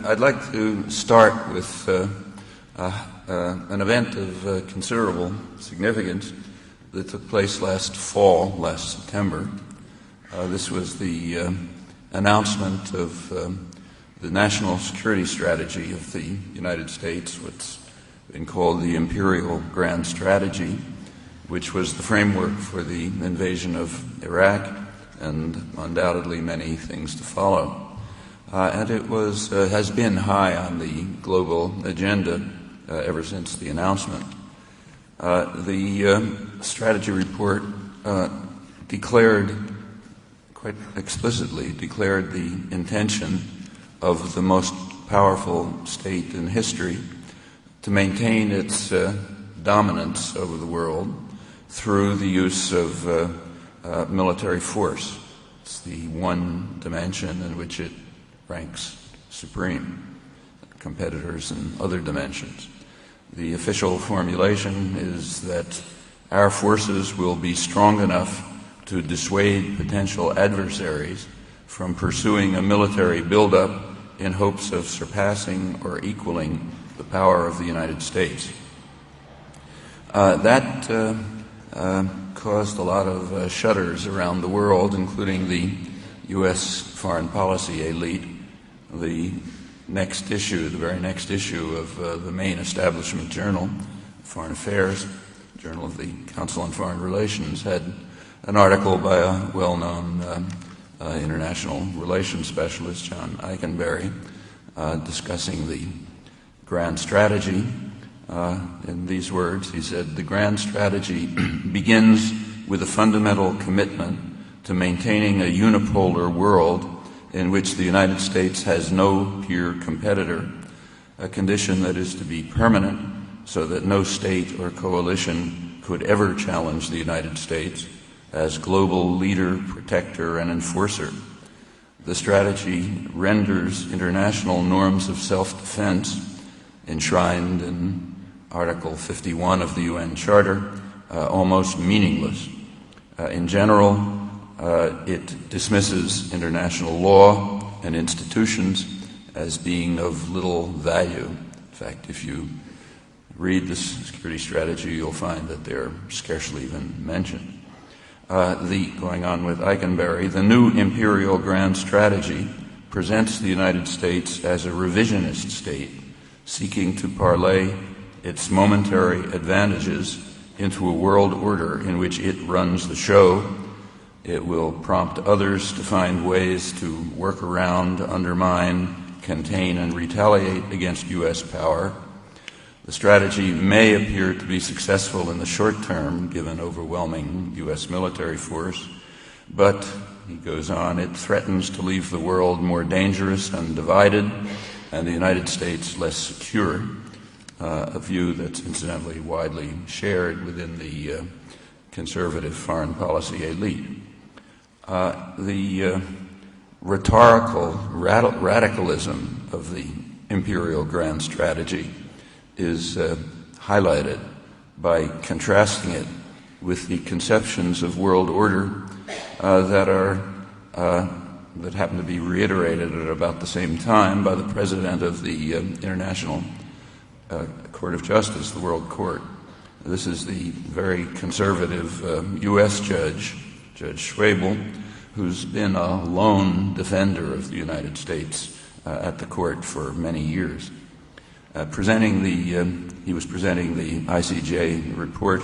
I'd like to start with an event of considerable significance that took place last September. This was the announcement of the national security strategy of the United States, what's been called the Imperial Grand Strategy, which was the framework for the invasion of Iraq and undoubtedly many things to follow. And it has been high on the global agenda ever since the announcement. The strategy report quite explicitly declared the intention of the most powerful state in history to maintain its dominance over the world through the use of military force. It's the one dimension in which it ranks supreme, competitors in other dimensions. The official formulation is that our forces will be strong enough to dissuade potential adversaries from pursuing a military buildup in hopes of surpassing or equaling the power of the United States. That caused a lot of shudders around the world, including the U.S. foreign policy elite. The very next issue of the main establishment journal, Foreign Affairs, Journal of the Council on Foreign Relations, had an article by a well-known international relations specialist, John Eikenberry, discussing the grand strategy. In these words, he said, "The grand strategy begins with a fundamental commitment to maintaining a unipolar world in which the United States has no peer competitor, a condition that is to be permanent so that no state or coalition could ever challenge the United States as global leader, protector, and enforcer. The strategy renders international norms of self-defense enshrined in Article 51 of the UN Charter almost meaningless. In general, it dismisses international law and institutions as being of little value. In fact, if you read the security strategy, you'll find that they're scarcely even mentioned." Going on with Eikenberry, "The new Imperial Grand Strategy presents the United States as a revisionist state, seeking to parlay its momentary advantages into a world order in which it runs the show. It will prompt others to find ways to work around, undermine, contain, and retaliate against U.S. power. The strategy may appear to be successful in the short term, given overwhelming U.S. military force, but," he goes on, "it threatens to leave the world more dangerous and divided, and the United States less secure," a view that's incidentally widely shared within the conservative foreign policy elite. The rhetorical radicalism of the Imperial Grand Strategy is highlighted by contrasting it with the conceptions of world order that happen to be reiterated at about the same time by the president of the International Court of Justice, the World Court. This is the very conservative U.S. Judge Schwabel, who's been a lone defender of the United States at the court for many years. He was presenting the ICJ report,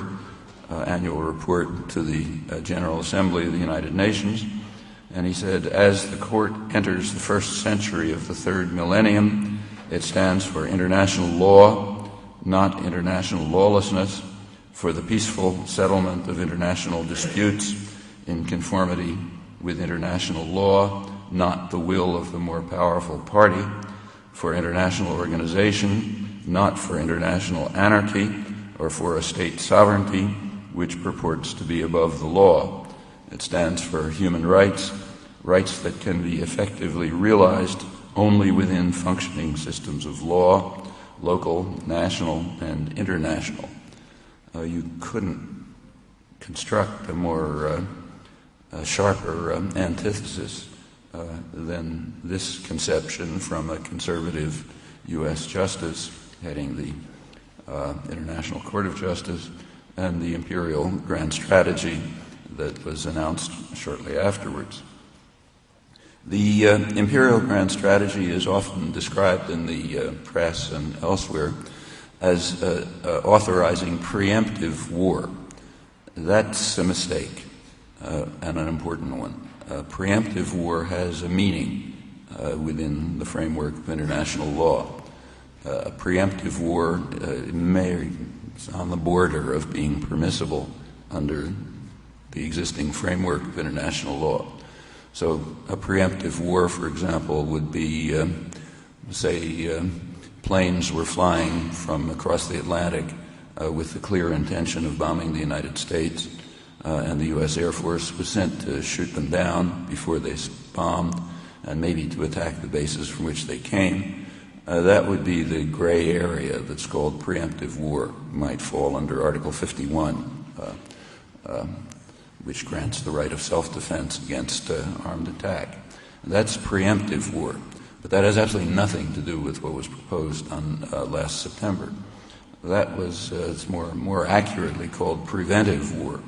annual report to the General Assembly of the United Nations, and he said, "As the court enters the first century of the third millennium, it stands for international law, not international lawlessness, for the peaceful settlement of international disputes in conformity with international law, not the will of the more powerful party, for international organization, not for international anarchy or for a state sovereignty which purports to be above the law. It stands for human rights, rights that can be effectively realized only within functioning systems of law, local, national, and international." You couldn't construct a more sharper antithesis than this conception from a conservative U.S. justice heading the International Court of Justice and the Imperial grand strategy that was announced shortly afterwards. The Imperial grand strategy is often described in the press and elsewhere as authorizing preemptive war. That's a mistake, and an important one. Preemptive war has a meaning within the framework of international law. Preemptive war is on the border of being permissible under the existing framework of international law. So a preemptive war, for example, would be, say, planes were flying from across the Atlantic with the clear intention of bombing the United States, and the U.S. Air Force was sent to shoot them down before they bombed and maybe to attack the bases from which they came. That would be the gray area that's called preemptive war. It might fall under Article 51, which grants the right of self-defense against armed attack. That's preemptive war, but that has absolutely nothing to do with what was proposed on last September. That was it's more accurately called preventive war,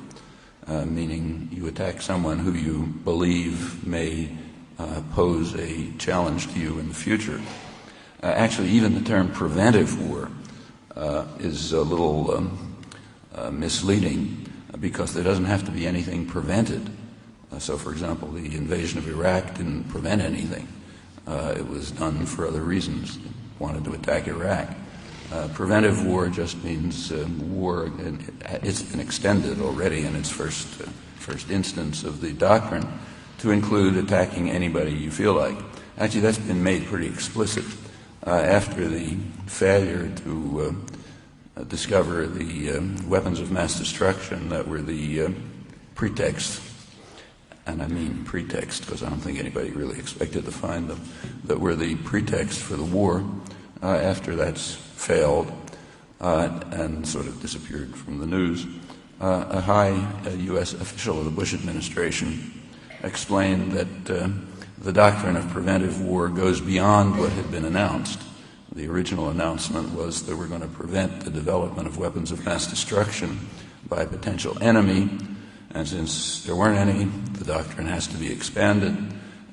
meaning you attack someone who you believe may pose a challenge to you in the future. Actually, even the term preventive war is a little misleading because there doesn't have to be anything prevented. So, for example, the invasion of Iraq didn't prevent anything. It was done for other reasons. They wanted to attack Iraq. Preventive war just means war. It's been extended already in its first instance of the doctrine to include attacking anybody you feel like. Actually, that's been made pretty explicit after the failure to discover the weapons of mass destruction that were the pretext, and I mean pretext because I don't think anybody really expected to find them, that were the pretext for the war. After that's failed and sort of disappeared from the news, a high U.S. official of the Bush administration explained that the doctrine of preventive war goes beyond what had been announced. The original announcement was that we're going to prevent the development of weapons of mass destruction by a potential enemy, and since there weren't any, the doctrine has to be expanded.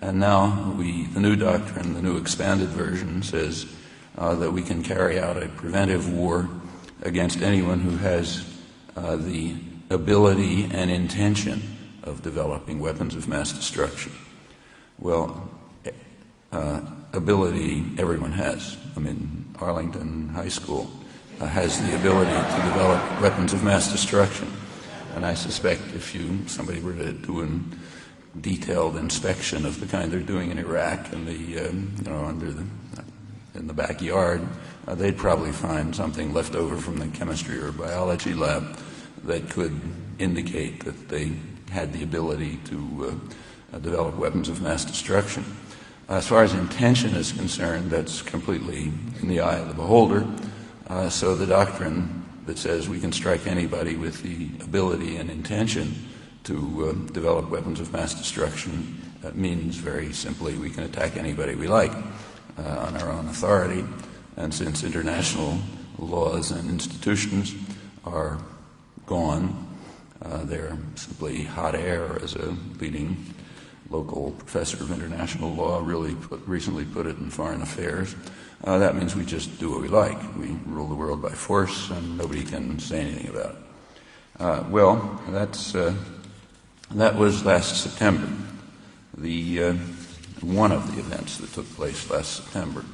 And now the new doctrine, the new expanded version, says that we can carry out a preventive war against anyone who has the ability and intention of developing weapons of mass destruction. Well, ability everyone has. I mean, Arlington High School has the ability to develop weapons of mass destruction. And I suspect if somebody were to do a detailed inspection of the kind they're doing in Iraq and in the backyard, they'd probably find something left over from the chemistry or biology lab that could indicate that they had the ability to develop weapons of mass destruction. As far as intention is concerned, that's completely in the eye of the beholder. So the doctrine that says we can strike anybody with the ability and intention to develop weapons of mass destruction means very simply we can attack anybody we like on our own authority. And since international laws and institutions are gone, they're simply hot air, as a leading local professor of international law recently put it in Foreign Affairs. That means we just do what we like. We rule the world by force, and nobody can say anything about it. Well, that was last September. One of the events that took place last September.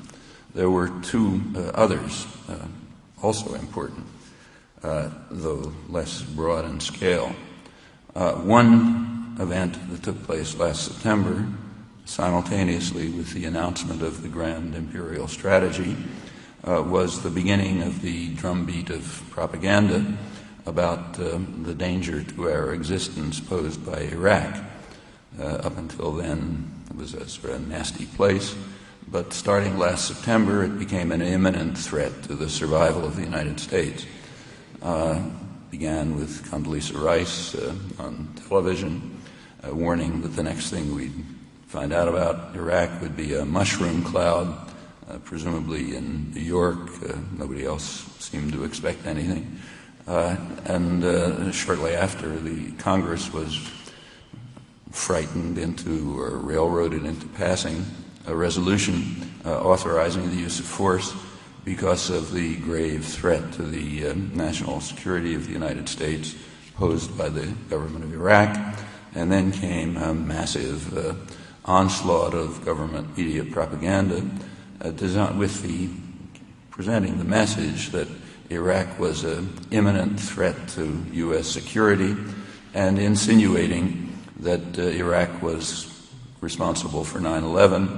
There were two others, also important, though less broad in scale. One event that took place last September, simultaneously with the announcement of the Grand Imperial Strategy, was the beginning of the drumbeat of propaganda about the danger to our existence posed by Iraq. Up until then, it was a sort of nasty place, but starting last September, it became an imminent threat to the survival of the United States. Began with Condoleezza Rice on television, warning that the next thing we'd find out about Iraq would be a mushroom cloud, presumably in New York. Nobody else seemed to expect anything. And shortly after, the Congress was frightened into or railroaded into passing a resolution authorizing the use of force because of the grave threat to the national security of the United States posed by the government of Iraq. And then came a massive onslaught of government media propaganda presenting the message that Iraq was an imminent threat to U.S. security and insinuating that Iraq was responsible for 9/11,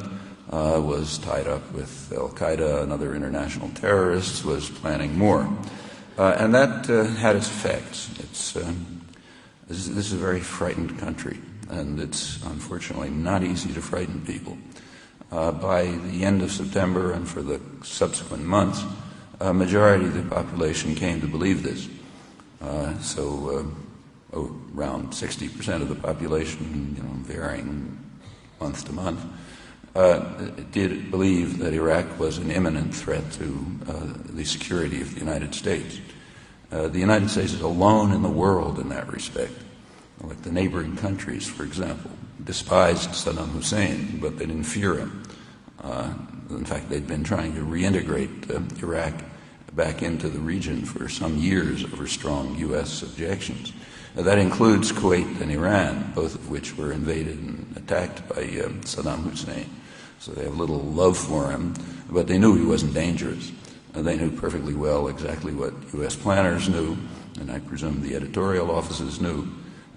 was tied up with al-Qaeda and other international terrorists, was planning more. And that had its effects. This is a very frightened country, and it's unfortunately not easy to frighten people. By the end of September and for the subsequent months, a majority of the population came to believe this. Around 60% of the population, varying month to month, did believe that Iraq was an imminent threat to the security of the United States. The United States is alone in the world in that respect. Like the neighboring countries, for example, despised Saddam Hussein, but they didn't fear him. In fact, they'd been trying to reintegrate Iraq back into the region for some years over strong U.S. objections. That includes Kuwait and Iran, both of which were invaded and attacked by Saddam Hussein. So they have little love for him, but they knew he wasn't dangerous. They knew perfectly well exactly what U.S. planners knew, and I presume the editorial offices knew,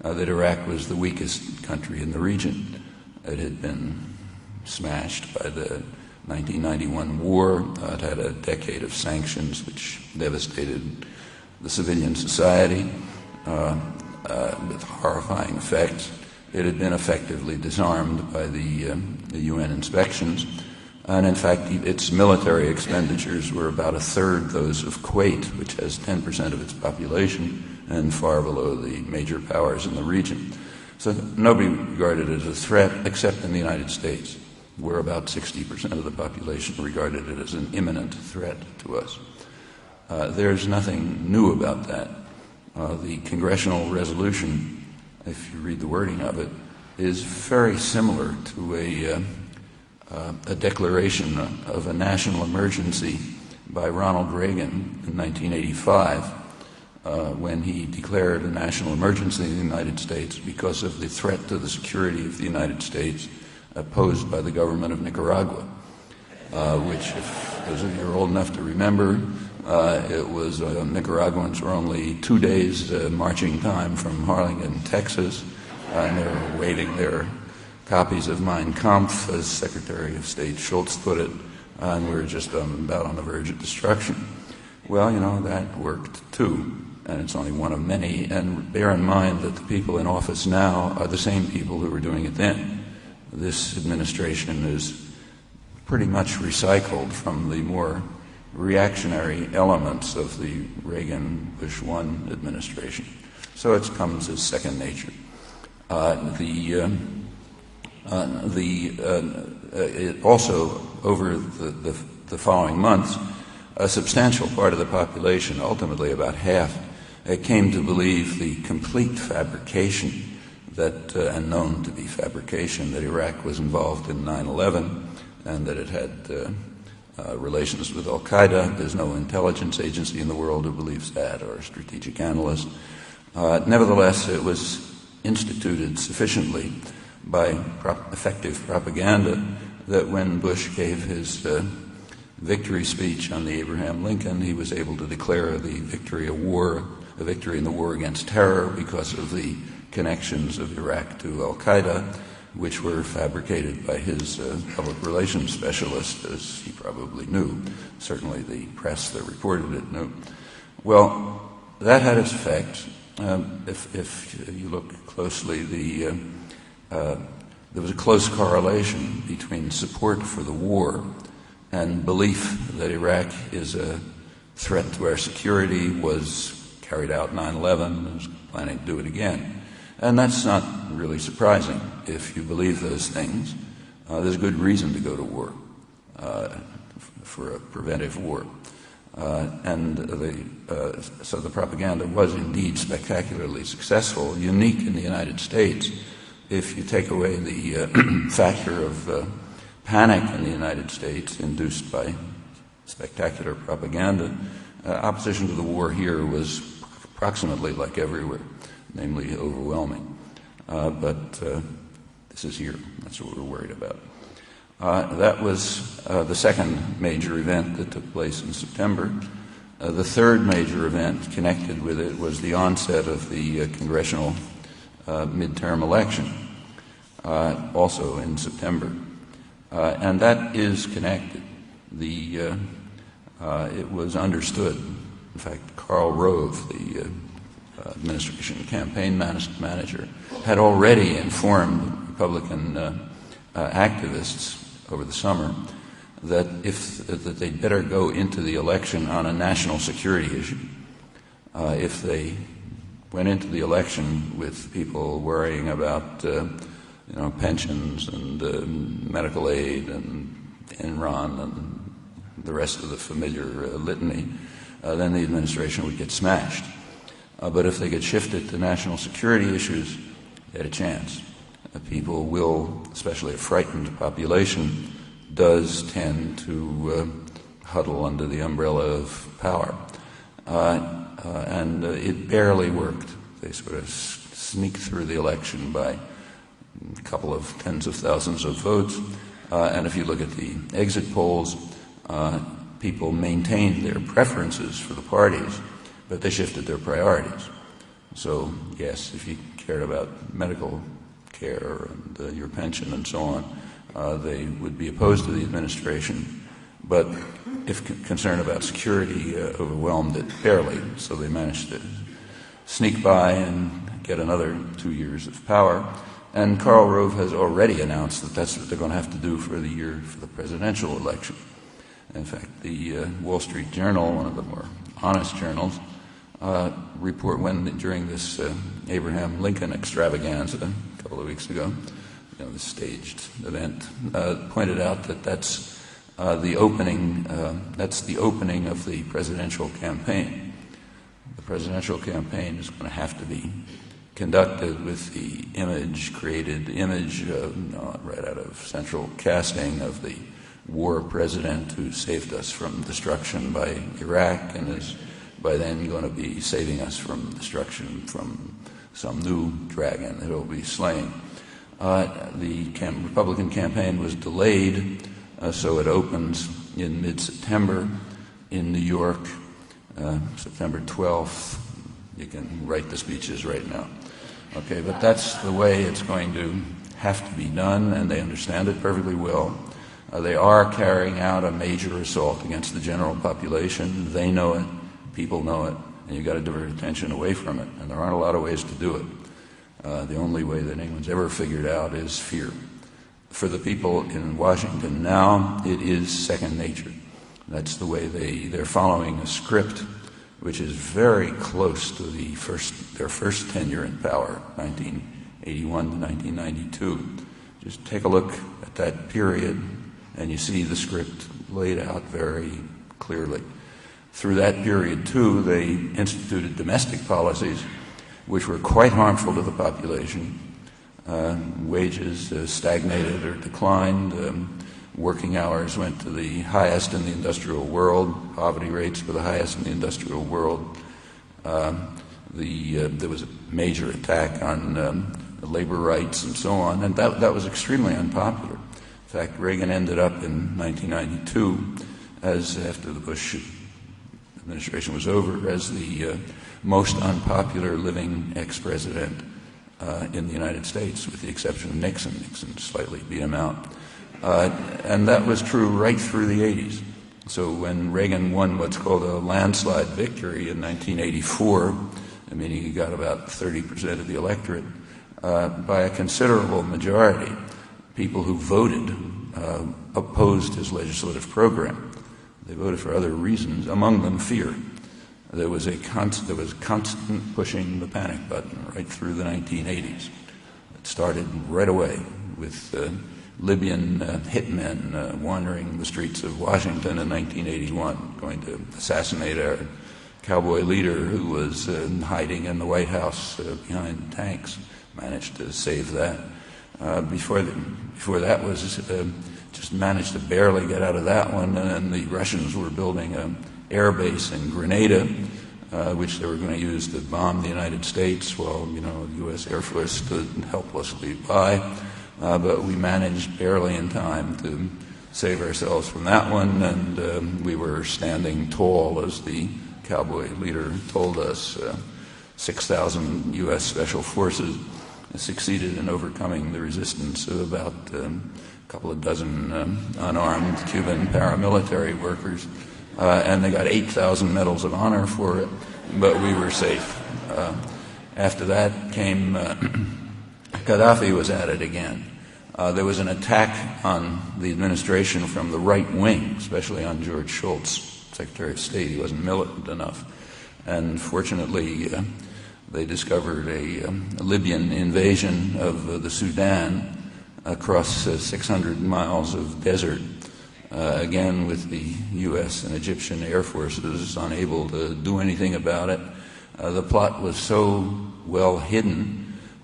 that Iraq was the weakest country in the region. It had been smashed by the 1991 war. It had a decade of sanctions which devastated the civilian society with horrifying effects. It had been effectively disarmed by the UN inspections. And in fact, its military expenditures were about a third those of Kuwait, which has 10% of its population and far below the major powers in the region. So nobody regarded it as a threat except in the United States, where about 60% of the population regarded it as an imminent threat to us. There's nothing new about that. The congressional resolution, if you read the wording of it, is very similar to a declaration of a national emergency by Ronald Reagan in 1985 when he declared a national emergency in the United States because of the threat to the security of the United States posed by the government of Nicaragua, which, if those of you are old enough to remember, it was Nicaraguans were only 2 days marching time from Arlington, Texas, and they were waving their copies of Mein Kampf, as Secretary of State Schultz put it, and we were just about on the verge of destruction. Well, that worked too, and it's only one of many. And bear in mind that the people in office now are the same people who were doing it then. This administration is pretty much recycled from the more reactionary elements of the Reagan-Bush 1 administration. So it comes as second nature. It also, over the following months, a substantial part of the population, ultimately about half, came to believe the complete fabrication that, and known to be fabrication, that Iraq was involved in 9/11 and that it had relations with al-Qaeda. There's no intelligence agency in the world who believes that, or strategic analyst. Nevertheless, it was instituted sufficiently by effective propaganda that when Bush gave his victory speech on the Abraham Lincoln, he was able to declare the victory in the war against terror because of the connections of Iraq to al-Qaeda, which were fabricated by his public relations specialist, as he probably knew. Certainly the press that reported it knew. Well, that had its effect. If you look closely, there was a close correlation between support for the war and belief that Iraq is a threat to our security, was carried out 9/11, was planning to do it again. And that's not really surprising. If you believe those things, there's good reason to go to war for a preventive war. So the propaganda was indeed spectacularly successful, unique in the United States. If you take away the factor of panic in the United States induced by spectacular propaganda, opposition to the war here was approximately like everywhere, namely overwhelming. But this is here. That's what we're worried about. That was the second major event that took place in September. The third major event connected with it was the onset of the congressional midterm election, also in September. And that is connected. It was understood. In fact, Karl Rove, the administration campaign manager, had already informed Republican activists over the summer that they'd better go into the election on a national security issue. If they went into the election with people worrying about pensions and medical aid and Enron and the rest of the familiar litany, then the administration would get smashed. But if they get shifted to national security issues, they had a chance. People will, especially a frightened population, does tend to huddle under the umbrella of power. And it barely worked. They sort of sneaked through the election by a couple of tens of thousands of votes. And if you look at the exit polls, people maintained their preferences for the parties, but they shifted their priorities. So, yes, if you cared about medical care and your pension and so on, they would be opposed to the administration. But if concerned about security overwhelmed it barely, so they managed to sneak by and get another 2 years of power. And Karl Rove has already announced that that's what they're going to have to do for the presidential election. In fact, the Wall Street Journal, one of the more honest journals, report during this Abraham Lincoln extravaganza a couple of weeks ago, the staged event, pointed out that that's the opening of the presidential campaign. The presidential campaign is going to have to be conducted with the created image right out of central casting of the war president who saved us from destruction by Iraq and is by then going to be saving us from destruction from some new dragon that will be slain. The Republican campaign was delayed, so it opens in mid-September in New York, September 12th. You can write the speeches right now. Okay, but that's the way it's going to have to be done, and they understand it perfectly well. They are carrying out a major assault against the general population. They know it. People know it. And you've got to divert attention away from it. And there aren't a lot of ways to do it. The only way that anyone's ever figured out is fear. For the people in Washington now, it is second nature. That's the way they're following a script which is very close to their first tenure in power, 1981 to 1992. Just take a look at that period, and you see the script laid out very clearly. Through that period, too, they instituted domestic policies which were quite harmful to the population. Wages stagnated or declined. Working hours went to the highest in the industrial world. Poverty rates were the highest in the industrial world. There was a major attack on labor rights and so on, and that was extremely unpopular. In fact, Reagan ended up in 1992, after the Bush administration was over, as the most unpopular living ex-president in the United States, with the exception of Nixon. Nixon slightly beat him out. And that was true right through the 80s. So when Reagan won what's called a landslide victory in 1984, meaning he got about 30% of the electorate, by a considerable majority, people who voted opposed his legislative program. They voted for other reasons, among them fear. There was constant pushing the panic button right through the 1980s. It started right away with Libyan hitmen wandering the streets of Washington in 1981, going to assassinate our cowboy leader who was hiding in the White House behind tanks. Managed to save that. Before that was just managed to barely get out of that one, and the Russians were building an air base in Grenada, which they were going to use to bomb the United States while, the U.S. Air Force stood helplessly by. But we managed barely in time to save ourselves from that one, and we were standing tall, as the cowboy leader told us. 6,000 U.S. Special Forces succeeded in overcoming the resistance of about a couple of dozen unarmed Cuban paramilitary workers, and they got 8,000 medals of honor for it, but we were safe. After that came Gaddafi was at it again. There was an attack on the administration from the right wing, especially on George Shultz, Secretary of State. He wasn't militant enough. And fortunately, they discovered a Libyan invasion of the Sudan across 600 miles of desert, again with the U.S. and Egyptian air forces unable to do anything about it. The plot was so well hidden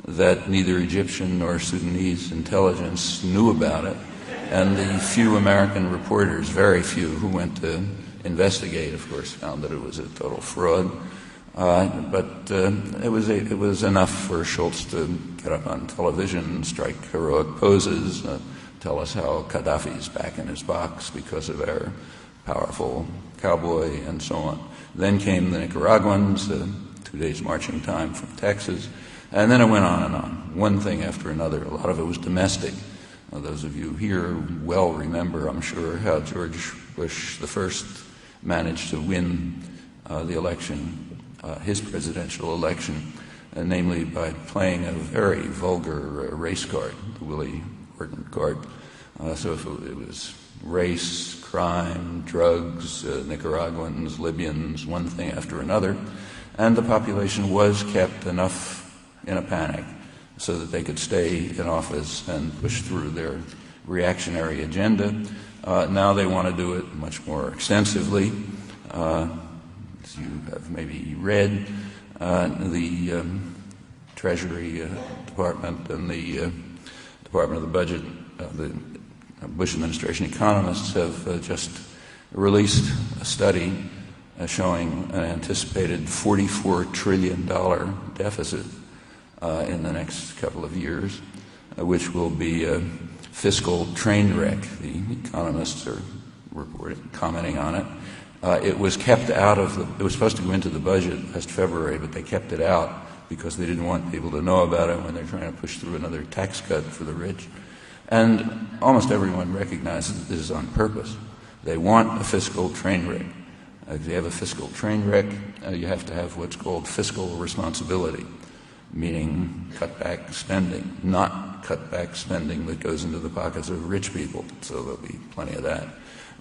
that neither Egyptian nor Sudanese intelligence knew about it, and the few American reporters, very few, who went to investigate, of course, found that it was a total fraud. But it was enough for Shultz to get up on television, strike heroic poses, tell us how Gaddafi's back in his box because of our powerful cowboy, and so on. Then came the Nicaraguans, 2 days marching time from Texas, and then it went on and on, one thing after another. A lot of it was domestic. Those of you here well remember, I'm sure, how George Bush the First managed to win the election, his presidential election, namely by playing a very vulgar race card, the Willie Horton card. So if it was race, crime, drugs, Nicaraguans, Libyans, one thing after another, and the population was kept enough in a panic so that they could stay in office and push through their reactionary agenda. Now they want to do it much more extensively. As you have maybe read, the Treasury Department and the Department of the Budget, the Bush administration economists have just released a study showing an anticipated $44 trillion deficit in the next couple of years, which will be a fiscal train wreck. The economists are commenting on it. It was kept out of it was supposed to go into the budget last February, but they kept it out because they didn't want people to know about it when they're trying to push through another tax cut for the rich. And almost everyone recognizes this is on purpose. They want a fiscal train wreck. If you have a fiscal train wreck, you have to have what's called fiscal responsibility, meaning cut back spending, not cut back spending that goes into the pockets of rich people, so there'll be plenty of that,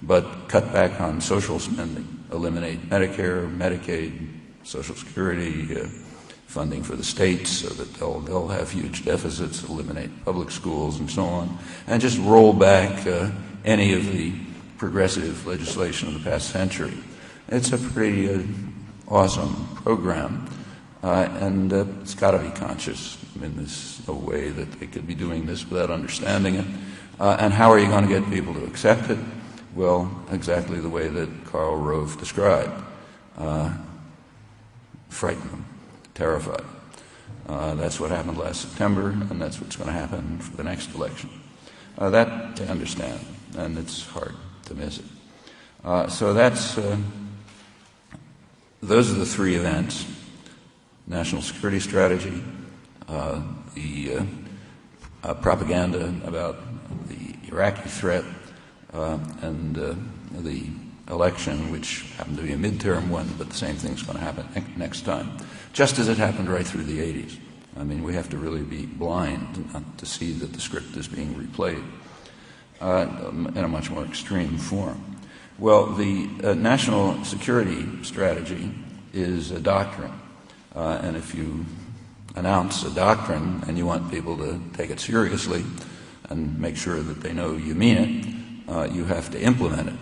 but cut back on social spending, eliminate Medicare, Medicaid, Social Security, funding for the states so that they'll have huge deficits, eliminate public schools and so on, and just roll back any of the progressive legislation of the past century. It's a pretty awesome program, and it's got to be conscious. I mean, there's no way that they could be doing this without understanding it. And how are you going to get people to accept it? Well, exactly the way that Karl Rove described. Frighten them, terrify them. That's what happened last September, and that's what's going to happen for the next election. That they understand, and it's hard to miss it. So those are the three events: national security strategy, the propaganda about the Iraqi threat, and the election, which happened to be a midterm one, but the same thing's going to happen next time, just as it happened right through the 80s. I mean, we have to really be blind not to see that the script is being replayed in a much more extreme form. Well, the national security strategy is a doctrine, and if you announce a doctrine and you want people to take it seriously, and make sure that they know you mean it, you have to implement it.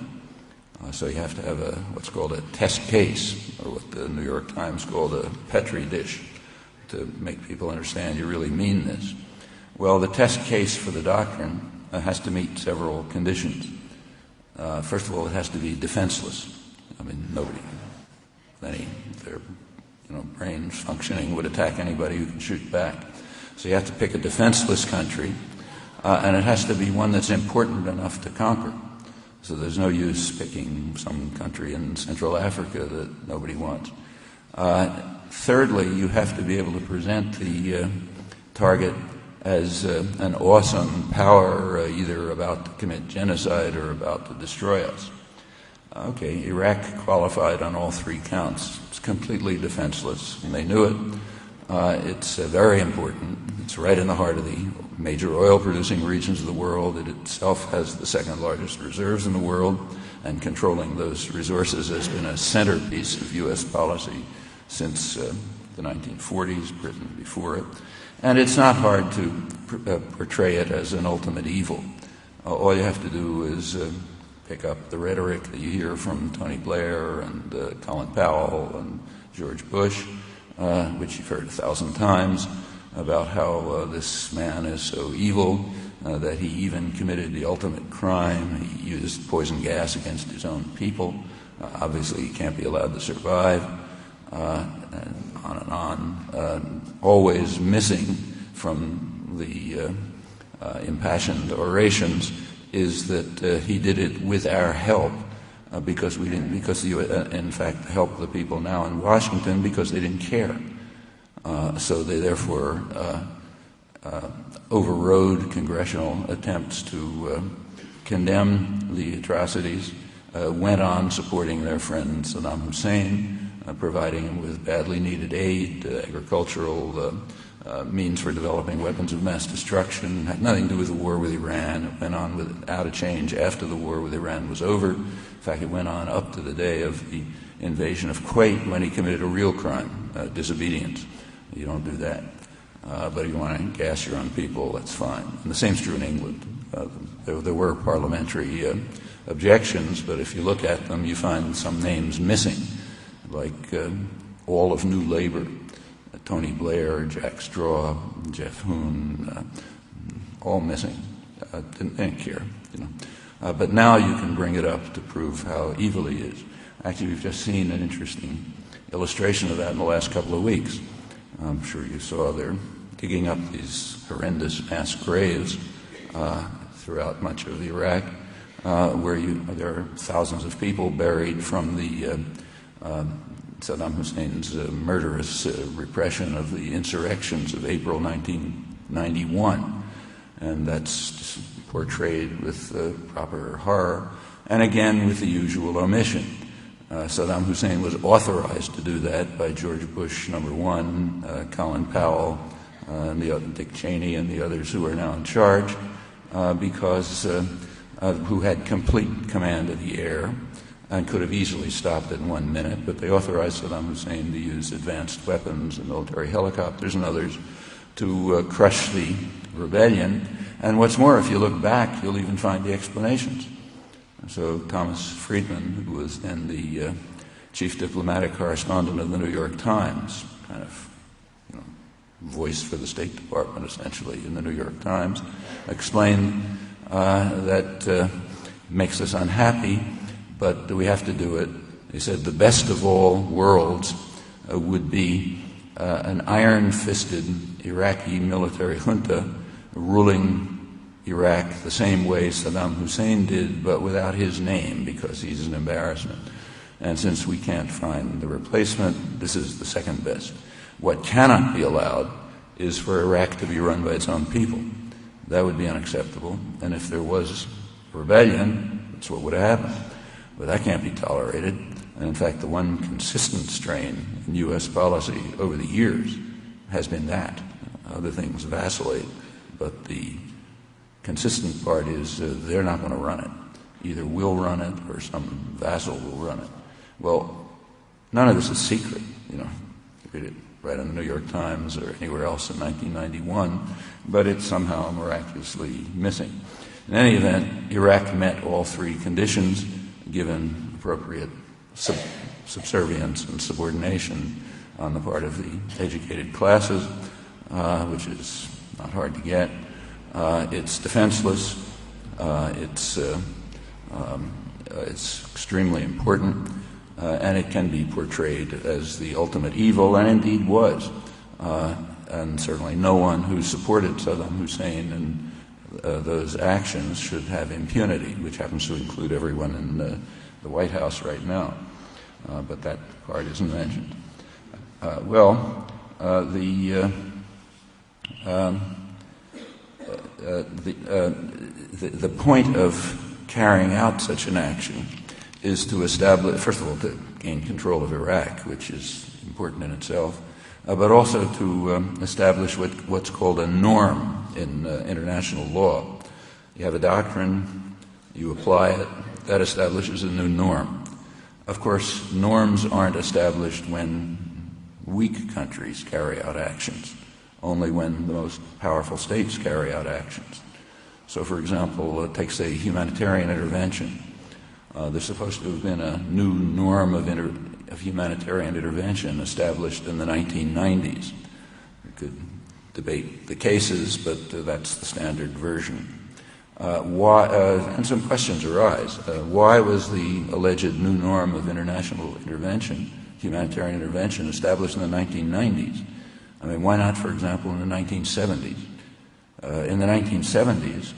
So you have to have what's called a test case, or what the New York Times called a Petri dish, to make people understand you really mean this. Well, the test case for the doctrine has to meet several conditions. First of all, it has to be defenseless. I mean, nobody with any of their brains functioning would attack anybody who can shoot back. So you have to pick a defenseless country, and it has to be one that's important enough to conquer. So there's no use picking some country in Central Africa that nobody wants. Thirdly, you have to be able to present the target as an awesome power, either about to commit genocide or about to destroy us. Okay, Iraq qualified on all three counts. It's completely defenseless, and they knew it. It's very important. It's right in the heart of the major oil-producing regions of the world. It itself has the second largest reserves in the world, and controlling those resources has been a centerpiece of U.S. policy since the 1940s, Britain before it. And it's not hard to portray it as an ultimate evil. All you have to do is pick up the rhetoric that you hear from Tony Blair and Colin Powell and George Bush, which you've heard 1,000 times, about how this man is so evil that he even committed the ultimate crime. He used poison gas against his own people. Obviously, he can't be allowed to survive, and on. Always missing from the impassioned orations is that he did it with our help, because we didn't. Because in fact, help the people now in Washington because they didn't care. So they therefore overrode congressional attempts to condemn the atrocities, went on supporting their friend Saddam Hussein, providing him with badly needed aid, agricultural means for developing weapons of mass destruction. Had nothing to do with the war with Iran. It went on without a change after the war with Iran was over. In fact, it went on up to the day of the invasion of Kuwait, when he committed a real crime, disobedience. You don't do that. But if you want to gas your own people, that's fine. And the same's true in England. There were parliamentary objections, but if you look at them, you find some names missing, like all of New Labour, Tony Blair, Jack Straw, Jeff Hoon, all missing. Didn't care, But now you can bring it up to prove how evil he is. Actually, we've just seen an interesting illustration of that in the last couple of weeks. I'm sure you saw they're digging up these horrendous mass graves throughout much of Iraq, where there are thousands of people buried from the Saddam Hussein's murderous repression of the insurrections of April 1991. And that's portrayed with proper horror, and again with the usual omission. Saddam Hussein was authorized to do that by George Bush #1, Colin Powell, and Dick Cheney, and the others who are now in charge, because who had complete command of the air and could have easily stopped it in 1 minute, but they authorized Saddam Hussein to use advanced weapons and military helicopters and others to crush the rebellion. And what's more, if you look back, you'll even find the explanations. So Thomas Friedman, who was then the chief diplomatic correspondent of the New York Times, kind of voice for the State Department essentially in the New York Times, explained that makes us unhappy, but we have to do it. He said the best of all worlds would be an iron-fisted Iraqi military junta ruling Iraq the same way Saddam Hussein did, but without his name, because he's an embarrassment. And since we can't find the replacement, this is the second best. What cannot be allowed is for Iraq to be run by its own people. That would be unacceptable. And if there was rebellion, that's what would have happened. But that can't be tolerated. And in fact, the one consistent strain in U.S. policy over the years has been that. Other things vacillate, but the consistent part is they're not going to run it. Either we'll run it or some vassal will run it. Well, none of this is secret, read in the New York Times or anywhere else in 1991, but it's somehow miraculously missing. In any event, Iraq met all three conditions given appropriate subservience and subordination on the part of the educated classes, which is not hard to get. It's defenseless. It's extremely important, and it can be portrayed as the ultimate evil, and indeed was. And certainly no one who supported Saddam Hussein and those actions should have impunity, which happens to include everyone in the White House right now. But that part isn't mentioned. The point of carrying out such an action is to establish, first of all, to gain control of Iraq, which is important in itself, but also to establish what's called a norm in international law. You have a doctrine, you apply it, that establishes a new norm. Of course, norms aren't established when weak countries carry out actions, only when the most powerful states carry out actions. So, for example, take, say, humanitarian intervention. There's supposed to have been a new norm of humanitarian intervention established in the 1990s. We could debate the cases, but that's the standard version. And some questions arise. Why was the alleged new norm of international intervention, humanitarian intervention, established in the 1990s? I mean, why not, for example, in the 1970s? In the 1970s,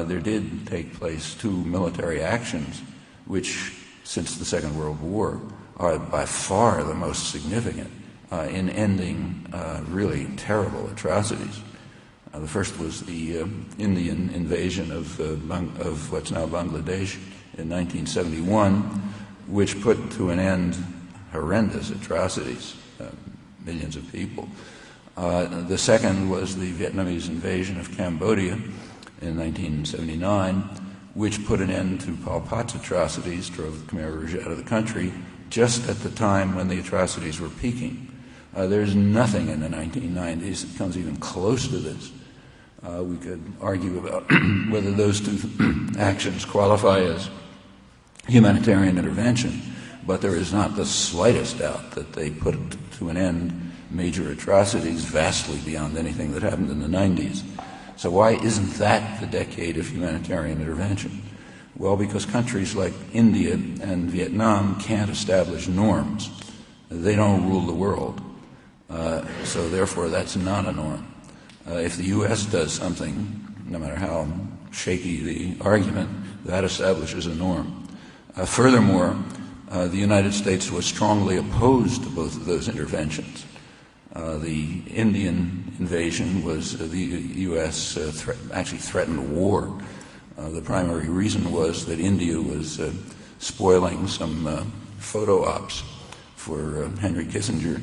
there did take place two military actions which, since the Second World War, are by far the most significant in ending really terrible atrocities. The first was the Indian invasion of what's now Bangladesh in 1971, which put to an end horrendous atrocities, millions of people. The second was the Vietnamese invasion of Cambodia in 1979, which put an end to Pol Pot's atrocities, drove the Khmer Rouge out of the country, just at the time when the atrocities were peaking. There's nothing in the 1990s that comes even close to this. We could argue about whether those two actions qualify as humanitarian intervention, but there is not the slightest doubt that they put to an end major atrocities vastly beyond anything that happened in the 90s. So why isn't that the decade of humanitarian intervention? Well, because countries like India and Vietnam can't establish norms. They don't rule the world. So therefore, that's not a norm. If the U.S. does something, no matter how shaky the argument, that establishes a norm. Furthermore, the United States was strongly opposed to both of those interventions. The Indian invasion was the U.S. Actually threatened war. The primary reason was that India was spoiling some photo ops for Henry Kissinger,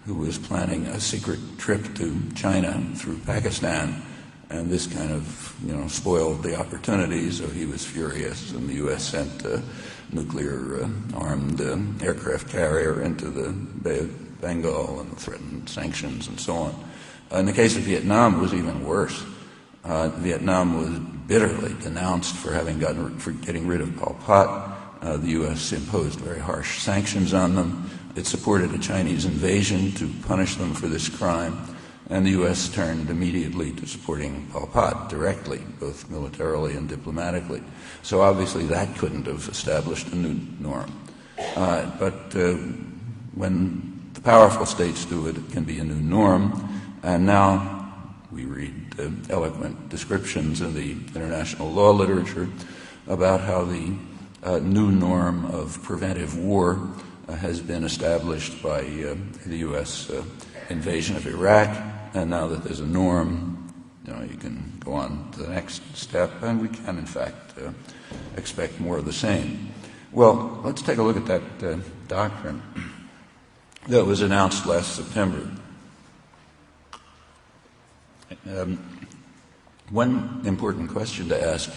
who was planning a secret trip to China through Pakistan, and this kind of, spoiled the opportunity, so he was furious, and the U.S. sent a nuclear-armed aircraft carrier into the Bay of Bengal and threatened sanctions and so on. In the case of Vietnam, it was even worse. Vietnam was bitterly denounced for getting rid of Pol Pot. The U.S. imposed very harsh sanctions on them. It supported a Chinese invasion to punish them for this crime, and the U.S. turned immediately to supporting Pol Pot directly, both militarily and diplomatically. So obviously that couldn't have established a new norm. But when the powerful states do it, it can be a new norm, and now we read eloquent descriptions in the international law literature about how the new norm of preventive war has been established by the U.S. Invasion of Iraq, and now that there's a norm, you can go on to the next step, and we can, in fact, expect more of the same. Well, let's take a look at that doctrine that was announced last September. One important question to ask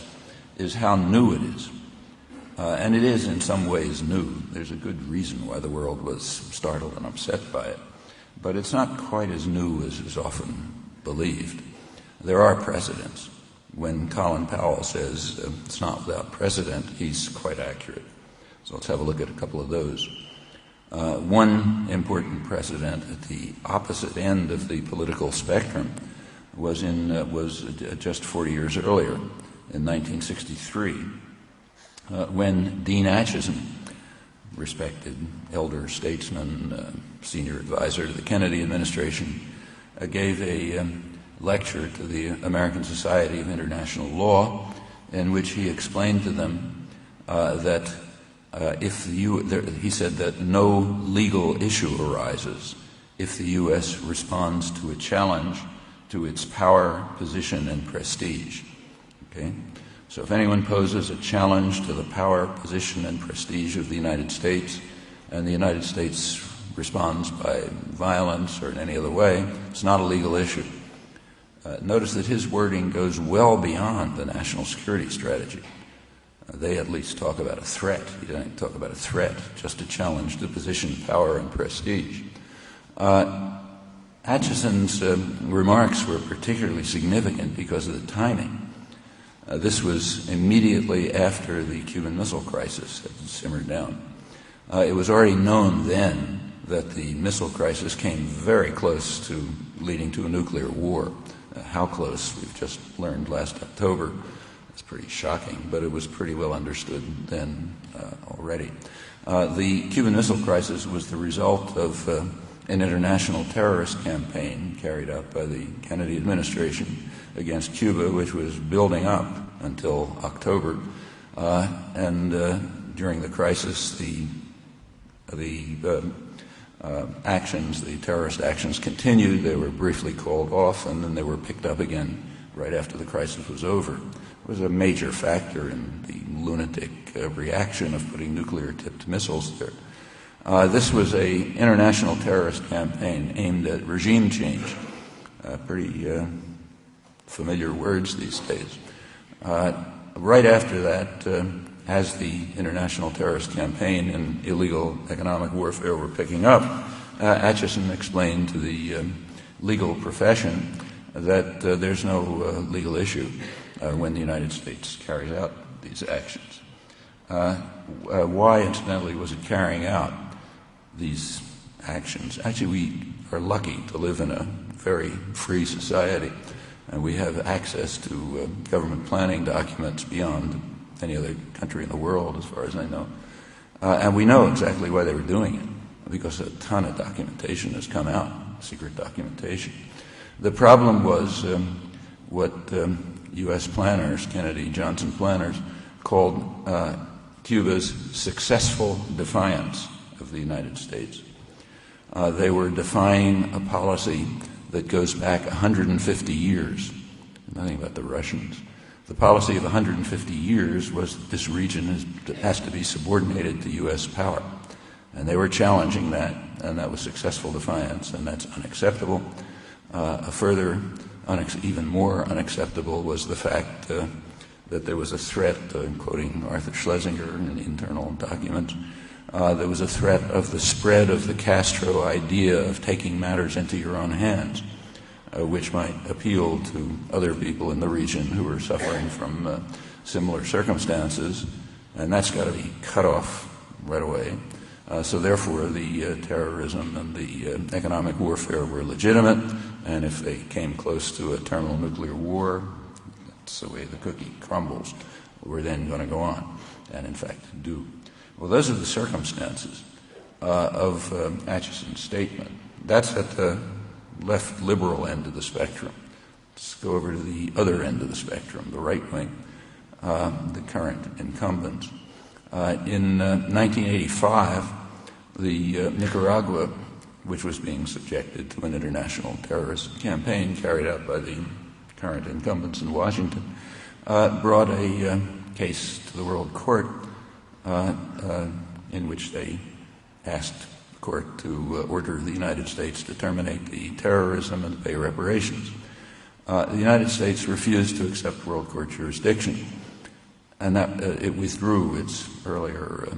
is how new it is. And it is in some ways new. There's a good reason why the world was startled and upset by it. but it's not quite as new as is often believed. There are precedents. When Colin Powell says it's not without precedent, he's quite accurate. So let's have a look at a couple of those. One important precedent at the opposite end of the political spectrum was just 40 years earlier, in 1963, when Dean Acheson, respected elder statesman, senior advisor to the Kennedy administration, gave a lecture to the American Society of International Law, in which he explained to them that he said that no legal issue arises if the U.S. responds to a challenge to its power, position, and prestige. Okay? So if anyone poses a challenge to the power, position, and prestige of the United States, and the United States responds by violence or in any other way, it's not a legal issue. Notice that his wording goes well beyond the national security strategy. They at least talk about a threat. He doesn't talk about a threat, just a challenge to position, power, and prestige. Acheson's remarks were particularly significant because of the timing. This was immediately after the Cuban Missile Crisis had simmered down. It was already known then that the missile crisis came very close to leading to a nuclear war. How close, we've just learned last October. It's pretty shocking, but it was pretty well understood then already. The Cuban Missile Crisis was the result of an international terrorist campaign carried out by the Kennedy administration against Cuba, which was building up until October. And during the crisis, the terrorist actions continued. They were briefly called off, and then they were picked up again right after the crisis was over. It was a major factor in the lunatic reaction of putting nuclear-tipped missiles there. This was an international terrorist campaign aimed at regime change. Pretty familiar words these days. Right after that, as the international terrorist campaign and illegal economic warfare were picking up, Acheson explained to the legal profession that there's no legal issue when the United States carries out these actions. Why, incidentally, was it carrying out these actions? Actually, we are lucky to live in a very free society, and we have access to government planning documents beyond any other country in the world, as far as I know. And we know exactly why they were doing it, because a ton of documentation has come out, secret documentation. The problem was what U.S. planners, Kennedy, Johnson planners, called Cuba's successful defiance of the United States. They were defying a policy that goes back 150 years. Nothing about the Russians. The policy of 150 years was that this region has to be subordinated to U.S. power. And they were challenging that, and that was successful defiance, and that's unacceptable. Even more unacceptable was the fact that there was a threat, quoting Arthur Schlesinger in the internal documents, there was a threat of the spread of the Castro idea of taking matters into your own hands, which might appeal to other people in the region who are suffering from similar circumstances, and that's got to be cut off right away. So therefore, the terrorism and the economic warfare were legitimate, and if they came close to a terminal nuclear war, that's the way the cookie crumbles. We're then going to go on, and in fact do. Well, those are the circumstances of Acheson's statement. That's at the left liberal end of the spectrum. Let's go over to the other end of the spectrum, the right wing, the current incumbents. In 1985, the Nicaragua, which was being subjected to an international terrorist campaign carried out by the current incumbents in Washington, brought a case to the World Court in which they asked the court to order the United States to terminate the terrorism and pay reparations. The United States refused to accept World Court jurisdiction, and that it withdrew its earlier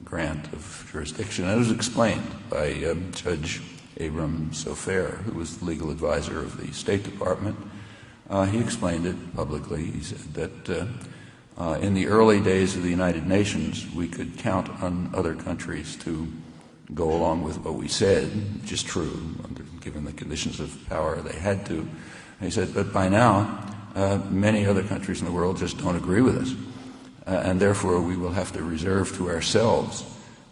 grant of jurisdiction. And it was explained by Judge Abram Sofaer, who was the legal advisor of the State Department. He explained it publicly. He said that in the early days of the United Nations, we could count on other countries to go along with what we said, which is true, given the conditions of power they had to. And he said, but by now, many other countries in the world just don't agree with us. And therefore, we will have to reserve to ourselves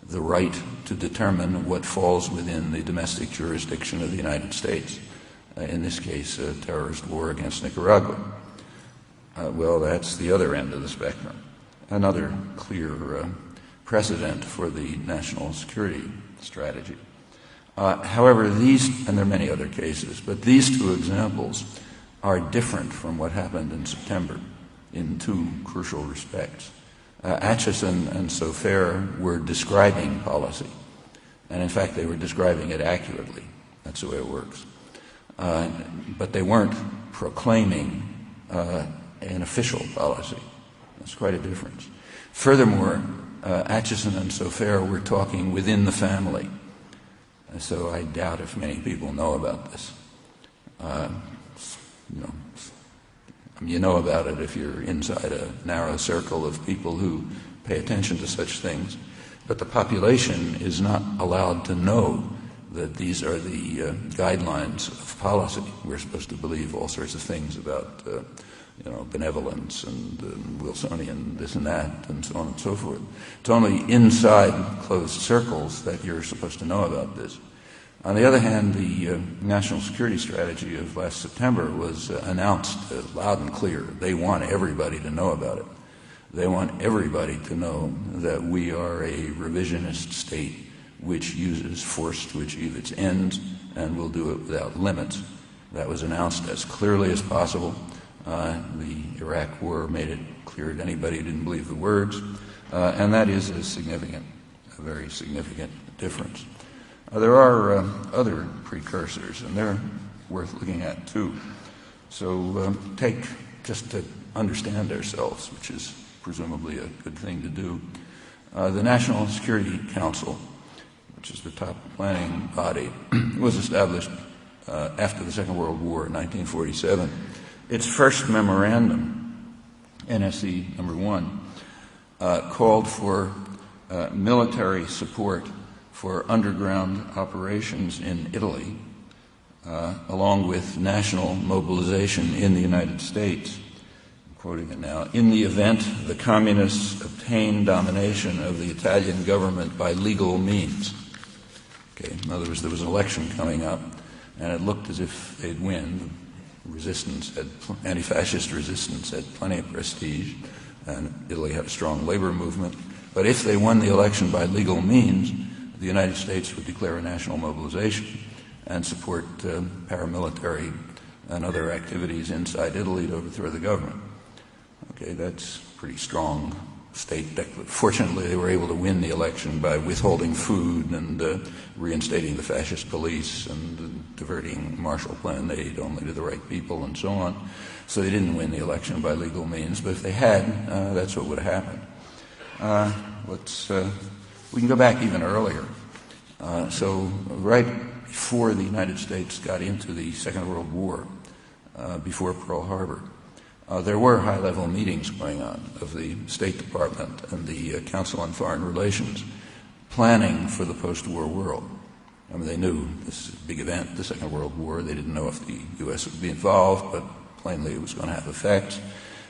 the right to determine what falls within the domestic jurisdiction of the United States. In this case, a terrorist war against Nicaragua. Well, that's the other end of the spectrum. Another clear precedent for the national security strategy. However, these, and there are many other cases, but these two examples are different from what happened in September in two crucial respects. Atchison and Sofaer were describing policy, and in fact they were describing it accurately. That's the way it works. But they weren't proclaiming an official policy. That's quite a difference. Furthermore, Atchison and Sofaer were talking within the family, so I doubt if many people know about this. You know about it if you're inside a narrow circle of people who pay attention to such things, but the population is not allowed to know that these are the guidelines of policy. We're supposed to believe all sorts of things about benevolence and Wilsonian this and that and so on and so forth. It's only inside closed circles that you're supposed to know about this. On the other hand, the national security strategy of last September was announced loud and clear. They want everybody to know about it. They want everybody to know that we are a revisionist state which uses force to achieve its ends and will do it without limits. That was announced as clearly as possible. The Iraq War made it clear to anybody who didn't believe the words, and that is a very significant difference. There are other precursors, and they're worth looking at too. So take, just to understand ourselves, which is presumably a good thing to do, the National Security Council, which is the top planning body, was established after the Second World War in 1947. Its first memorandum, NSC number 1, called for military support for underground operations in Italy, along with national mobilization in the United States. I'm quoting it now. In the event the communists obtain domination of the Italian government by legal means. Okay, in other words, there was an election coming up, and it looked as if they'd win. Anti-fascist resistance had plenty of prestige, and Italy had a strong labor movement. But if they won the election by legal means, the United States would declare a national mobilization and support paramilitary and other activities inside Italy to overthrow the government. Okay, that's pretty strong state declaration. Fortunately, they were able to win the election by withholding food and reinstating the fascist police and diverting Marshall Plan aid only to the right people and so on. So they didn't win the election by legal means, but if they had, that's what would have happened. We can go back even earlier. So right before the United States got into the Second World War, before Pearl Harbor, there were high-level meetings going on of the State Department and the Council on Foreign Relations, planning for the post-war world. I mean, they knew this big event, the Second World War. They didn't know if the U.S. would be involved, but plainly it was going to have effects.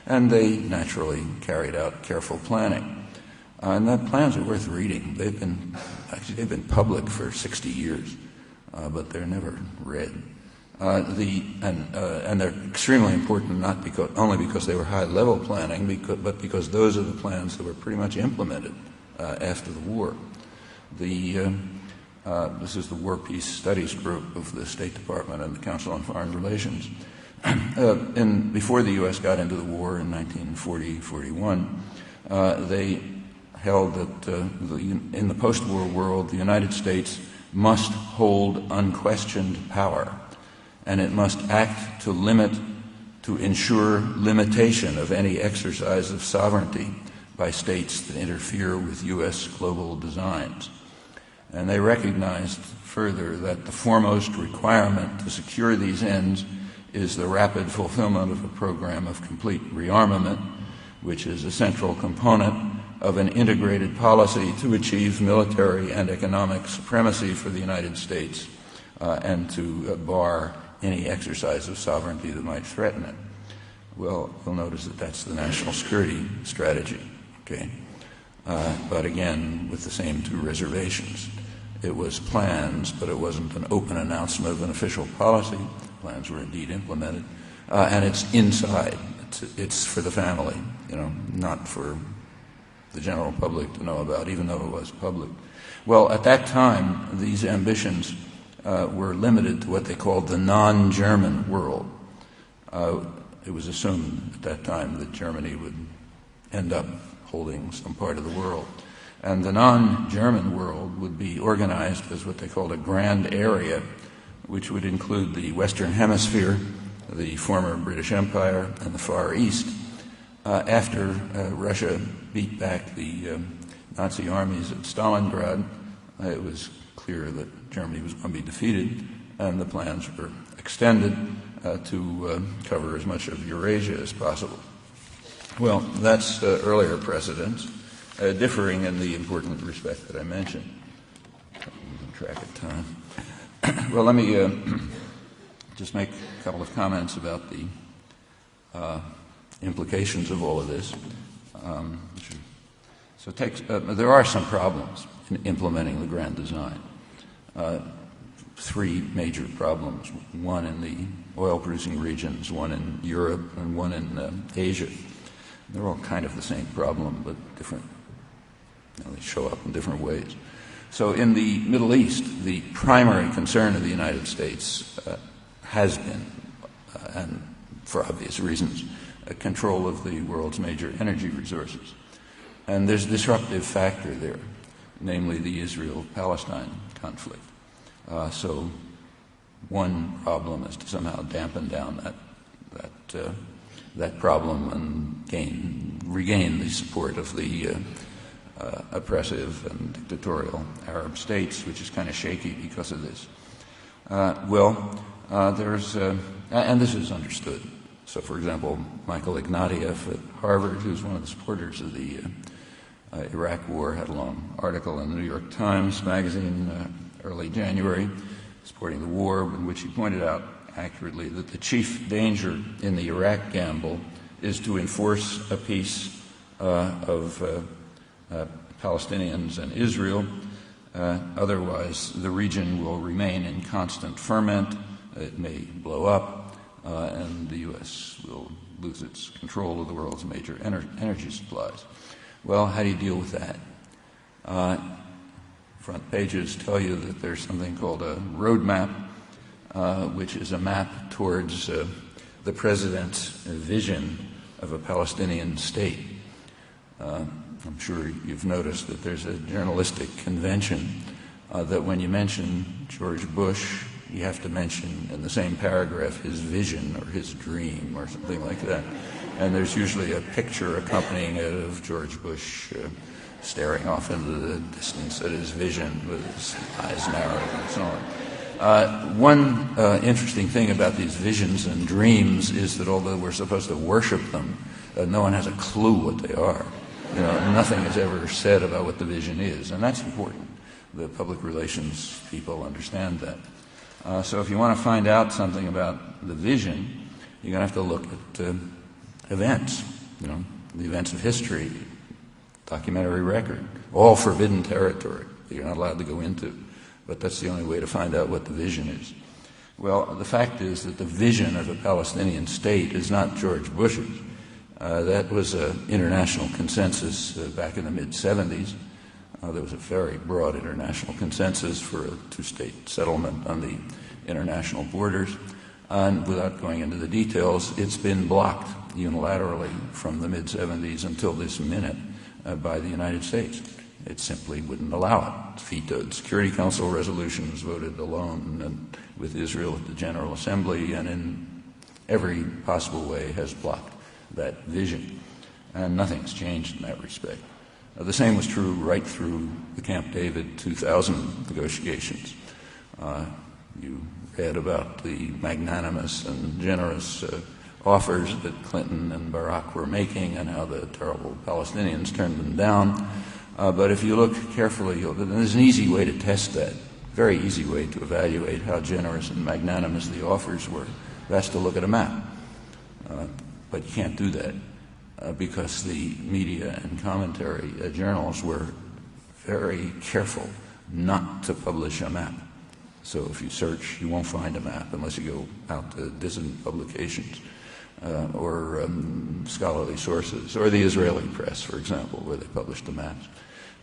And they naturally carried out careful planning. And the plans are worth reading. They've been public for 60 years, but they're never read. And they're extremely important, only because they were high-level planning, but because those are the plans that were pretty much implemented after the war. This is the War Peace Studies Group of the State Department and the Council on Foreign Relations. Before the U.S. got into the war in 1940-41, they held that in the post-war world, the United States must hold unquestioned power, and it must act to ensure limitation of any exercise of sovereignty by states that interfere with U.S. global designs. And they recognized further that the foremost requirement to secure these ends is the rapid fulfillment of a program of complete rearmament, which is a central component of an integrated policy to achieve military and economic supremacy for the United States and to bar any exercise of sovereignty that might threaten it. Well, you'll notice that that's the national security strategy, okay? But again, with the same two reservations. It was plans, but it wasn't an open announcement of an official policy. Plans were indeed implemented. And it's inside. It's for the family, not for the general public to know about, even though it was public. Well, at that time, these ambitions were limited to what they called the non-German world. It was assumed at that time that Germany would end up holding some part of the world. And the non-German world would be organized as what they called a grand area, which would include the Western Hemisphere, the former British Empire, and the Far East. After Russia beat back the Nazi armies at Stalingrad, it was clear that Germany was going to be defeated, and the plans were extended to cover as much of Eurasia as possible. Well, that's earlier precedents, differing in the important respect that I mentioned. Losing track of time. Well, let me just make a couple of comments about the implications of all of this. There are some problems in implementing the grand design. Three major problems, one in the oil-producing regions, one in Europe, and one in Asia. They're all kind of the same problem, but different. They show up in different ways. So in the Middle East, the primary concern of the United States has been, and for obvious reasons, control of the world's major energy resources. And there's a disruptive factor there, namely the Israel-Palestine conflict. So one problem is to somehow dampen down that problem and regain the support of the oppressive and dictatorial Arab states, which is kind of shaky because of this. And this is understood. So, for example, Michael Ignatieff at Harvard, who's one of the supporters of the Iraq War, had a long article in the New York Times magazine early January supporting the war, in which he pointed out accurately that the chief danger in the Iraq gamble is to enforce a peace of Palestinians and Israel. Otherwise, the region will remain in constant ferment. It may blow up, and the U.S. will lose its control of the world's major energy supplies. Well, how do you deal with that? Front pages tell you that there's something called a roadmap, which is a map towards the president's vision of a Palestinian state. I'm sure you've noticed that there's a journalistic convention that when you mention George Bush, you have to mention in the same paragraph his vision or his dream or something like that. And there's usually a picture accompanying it of George Bush staring off into the distance at his vision with his eyes narrowed and so on. One interesting thing about these visions and dreams is that although we're supposed to worship them, no one has a clue what they are. Nothing is ever said about what the vision is, and that's important. The public relations people understand that. So if you want to find out something about the vision, you're going to have to look at events, the events of history, documentary record, all forbidden territory that you're not allowed to go into. But that's the only way to find out what the vision is. Well, the fact is that the vision of a Palestinian state is not George Bush's. That was an international consensus back in the mid-'70s. There was a very broad international consensus for a two-state settlement on the international borders. And without going into the details, it's been blocked unilaterally from the mid-'70s until this minute by the United States. It simply wouldn't allow it. Vetoed Security Council resolutions, voted alone and with Israel at the General Assembly, and in every possible way has blocked that vision. And nothing's changed in that respect. The same was true right through the Camp David 2000 negotiations. You read about the magnanimous and generous offers that Clinton and Barack were making and how the terrible Palestinians turned them down. But if you look carefully, there's an easy way to test that, very easy way to evaluate how generous and magnanimous the offers were. That's to look at a map. But you can't do that because the media and commentary journals were very careful not to publish a map. So if you search, you won't find a map unless you go out to dissident publications or scholarly sources, or the Israeli press, for example, where they published the maps.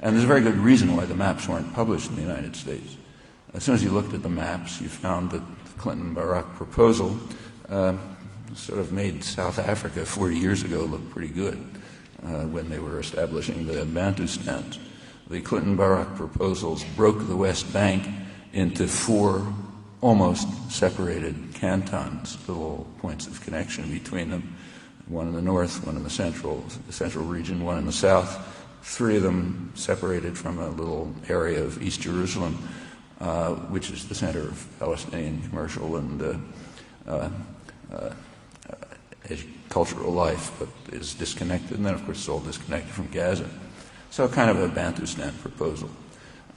And there's a very good reason why the maps weren't published in the United States. As soon as you looked at the maps, you found that the Clinton-Barack proposal sort of made South Africa 40 years ago look pretty good when they were establishing the Bantustans. The Clinton-Barack proposals broke the West Bank into 4 almost separated cantons, little points of connection between them, one in the north, one in the central region, one in the south, 3 of them separated from a little area of East Jerusalem, which is the center of Palestinian commercial and cultural life, but is disconnected. And then, of course, it's all disconnected from Gaza. So kind of a Bantustan proposal.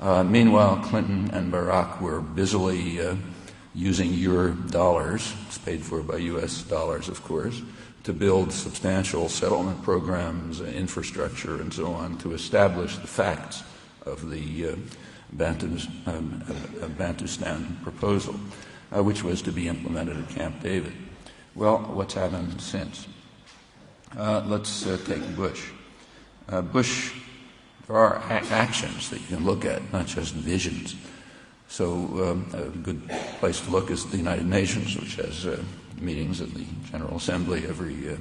Meanwhile, Clinton and Barack were busily using your dollars, it's paid for by U.S. dollars, of course, to build substantial settlement programs, infrastructure, and so on, to establish the facts of the Bantustan proposal, which was to be implemented at Camp David. Well, what's happened since? Let's take Bush. Bush, there are actions that you can look at, not just visions. So a good place to look is the United Nations, which has meetings at the General Assembly every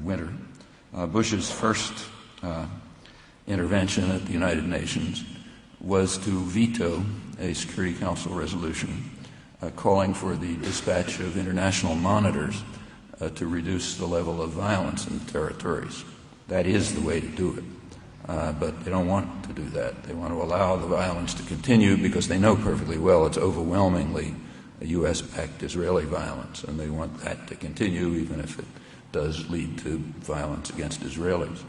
winter. Bush's first intervention at the United Nations was to veto a Security Council resolution calling for the dispatch of international monitors to reduce the level of violence in the territories. That is the way to do it. But they don't want to do that. They want to allow the violence to continue because they know perfectly well it's overwhelmingly a U.S.-backed Israeli violence, and they want that to continue even if it does lead to violence against Israelis.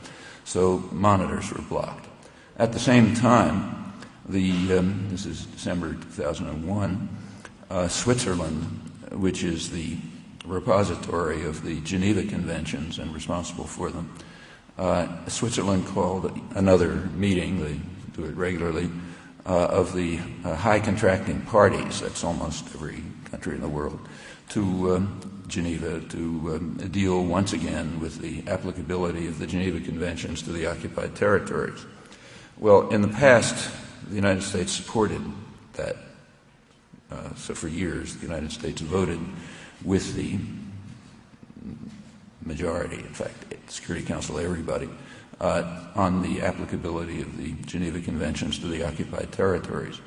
So monitors were blocked. At the same time, this is December 2001, Switzerland, which is the repository of the Geneva Conventions and responsible for them, Switzerland called another meeting, they do it regularly, of the high contracting parties, that's almost every country in the world, to Geneva to deal once again with the applicability of the Geneva Conventions to the occupied territories. Well, in the past, the United States supported that. So for years, the United States voted with the majority, in fact, Security Council, everybody, on the applicability of the Geneva Conventions to the occupied territories.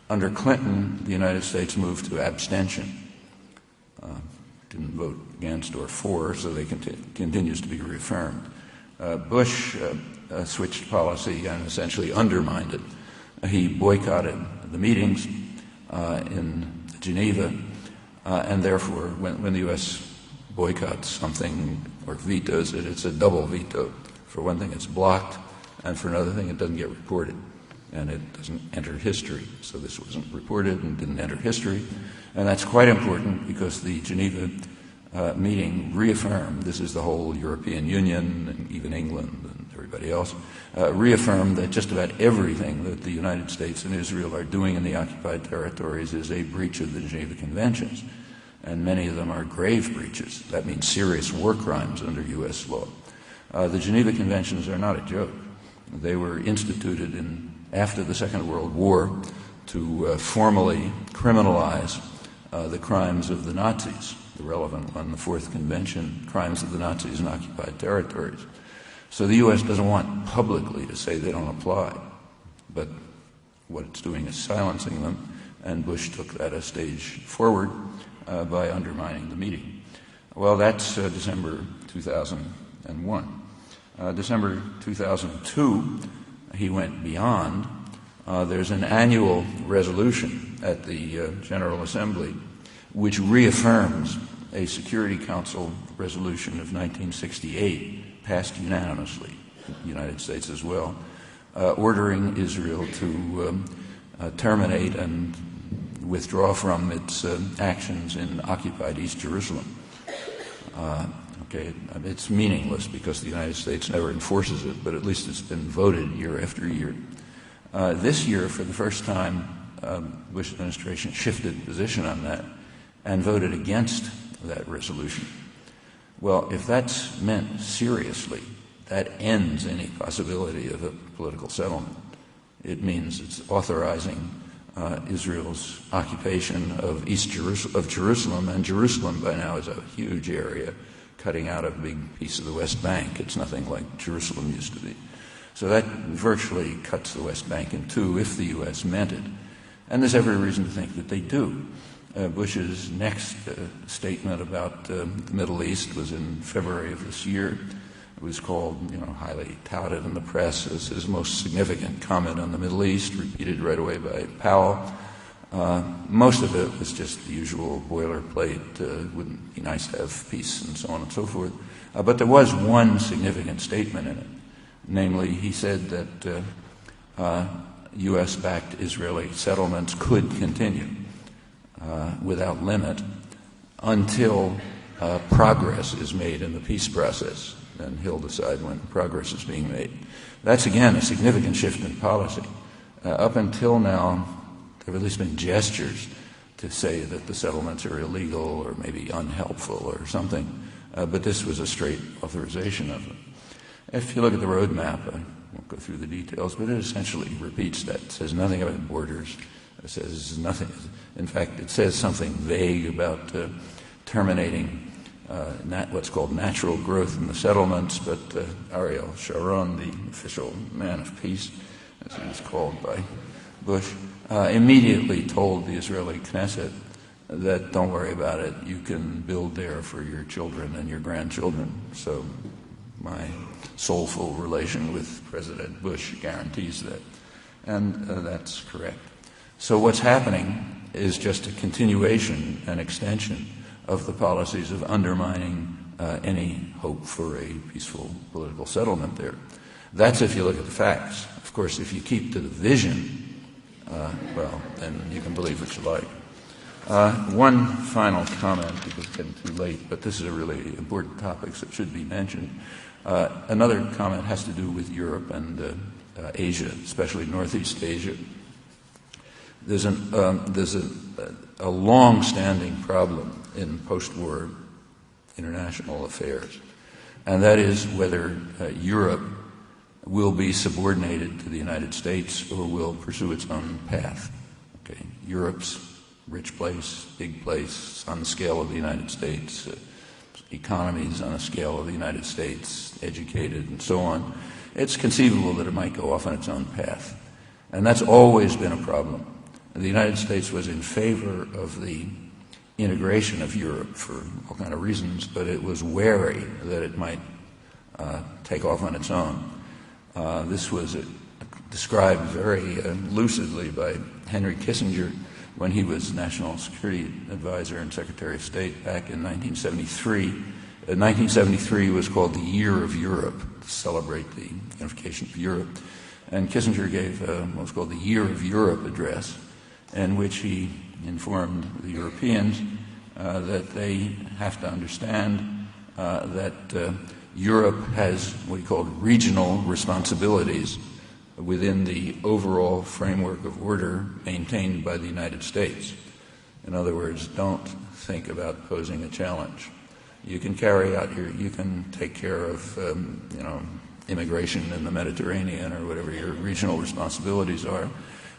Under Clinton, the United States moved to abstention. Didn't vote against or for, so they continues to be reaffirmed. Bush switched policy and essentially undermined it. He boycotted the meetings in Geneva, and therefore, when the U.S. boycotts something or vetoes it, it's a double veto. For one thing, it's blocked, and for another thing, it doesn't get reported, and it doesn't enter history. So this wasn't reported and didn't enter history, and that's quite important because the Geneva meeting reaffirmed, this is the whole European Union and even England and everybody else, reaffirmed that just about everything that the United States and Israel are doing in the occupied territories is a breach of the Geneva Conventions. And many of them are grave breaches. That means serious war crimes under U.S. law. The Geneva Conventions are not a joke. They were instituted after the Second World War to formally criminalize the crimes of the Nazis, the relevant one, the Fourth Convention, crimes of the Nazis in occupied territories. So the U.S. doesn't want publicly to say they don't apply, but what it's doing is silencing them, and Bush took that a stage forward by undermining the meeting. Well, that's December 2001. December 2002, he went beyond. There's an annual resolution at the General Assembly which reaffirms a Security Council resolution of 1968, passed unanimously in the United States as well, ordering Israel to terminate and withdraw from its actions in occupied East Jerusalem. It's meaningless because the United States never enforces it, but at least it's been voted year after year. This year, for the first time, Bush administration shifted position on that and voted against that resolution. Well, if that's meant seriously, that ends any possibility of a political settlement. It means it's authorizing Israel's occupation of Jerusalem, and Jerusalem by now is a huge area, cutting out a big piece of the West Bank. It's nothing like Jerusalem used to be. So that virtually cuts the West Bank in two if the U.S. meant it. And there's every reason to think that they do. Bush's next statement about the Middle East was in February of this year. It was called, highly touted in the press as his most significant comment on the Middle East, repeated right away by Powell. Most of it was just the usual boilerplate, wouldn't be nice to have peace and so on and so forth. But there was one significant statement in it. Namely, he said that U.S.-backed Israeli settlements could continue without limit until progress is made in the peace process. And he'll decide when progress is being made. That's, again, a significant shift in policy. Up until now, there have at least been gestures to say that the settlements are illegal or maybe unhelpful or something, but this was a straight authorization of them. If you look at the roadmap, I won't go through the details, but it essentially repeats that. It says nothing about borders. It says nothing. In fact, it says something vague about terminating what's called natural growth in the settlements, but Ariel Sharon, the official man of peace, as he was called by Bush, immediately told the Israeli Knesset that don't worry about it, you can build there for your children and your grandchildren. So my soulful relation with President Bush guarantees that. And that's correct. So what's happening is just a continuation and extension of the policies of undermining any hope for a peaceful political settlement there. That's if you look at the facts. Of course, if you keep to the vision, then you can believe what you like. One final comment, because it's getting too late, but this is a really important topic, so it should be mentioned. Another comment has to do with Europe and Asia, especially Northeast Asia. There's a long-standing problem in post-war international affairs, and that is whether Europe will be subordinated to the United States or will pursue its own path. Okay, Europe's rich place, big place, on the scale of the United States, economies on a scale of the United States, educated and so on. It's conceivable that it might go off on its own path, and that's always been a problem. The United States was in favor of the integration of Europe for all kinds of reasons, but it was wary that it might take off on its own. This was described very lucidly by Henry Kissinger when he was National Security Advisor and Secretary of State back in 1973. 1973 was called the Year of Europe, to celebrate the unification of Europe. And Kissinger gave what was called the Year of Europe address, in which he informed the Europeans that they have to understand that Europe has what he called regional responsibilities within the overall framework of order maintained by the United States. In other words, don't think about posing a challenge. You can you can take care of, immigration in the Mediterranean or whatever your regional responsibilities are,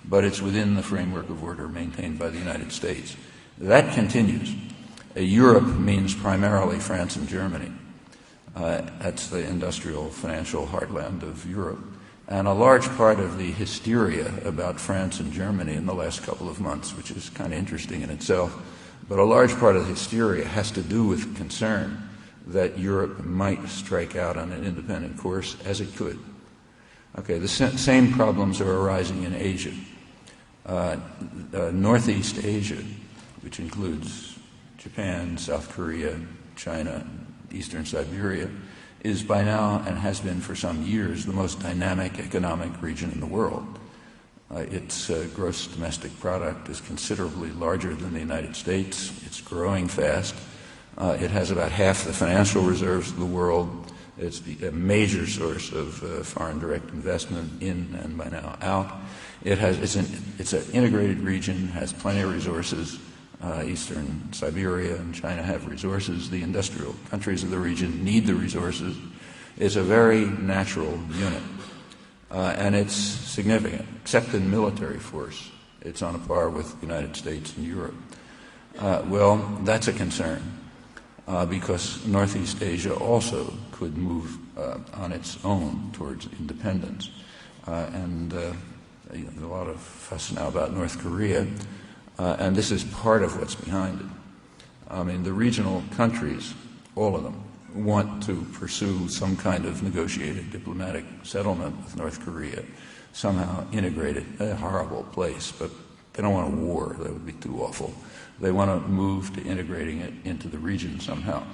but it's within the framework of order maintained by the United States. That continues. Europe means primarily France and Germany. That's the industrial, financial heartland of Europe. And a large part of the hysteria about France and Germany in the last couple of months, which is kind of interesting in itself, but a large part of the hysteria has to do with concern that Europe might strike out on an independent course, as it could. Okay, the same problems are arising in Asia. Northeast Asia, which includes Japan, South Korea, China, Eastern Siberia, is by now, and has been for some years, the most dynamic economic region in the world. Its gross domestic product is considerably larger than the United States. It's growing fast. It has about half the financial reserves of the world. It's a major source of foreign direct investment in and by now out. It's an integrated region, has plenty of resources. Eastern Siberia and China have resources. The industrial countries of the region need the resources. It's a very natural unit. And it's significant. Except in military force, it's on a par with the United States and Europe. Well, that's a concern because Northeast Asia also could move on its own towards independence. And a lot of fuss now about North Korea. And this is part of what's behind it. I mean, the regional countries, all of them, want to pursue some kind of negotiated diplomatic settlement with North Korea, somehow integrate it. A horrible place, but they don't want a war. That would be too awful. They want to move to integrating it into the region somehow.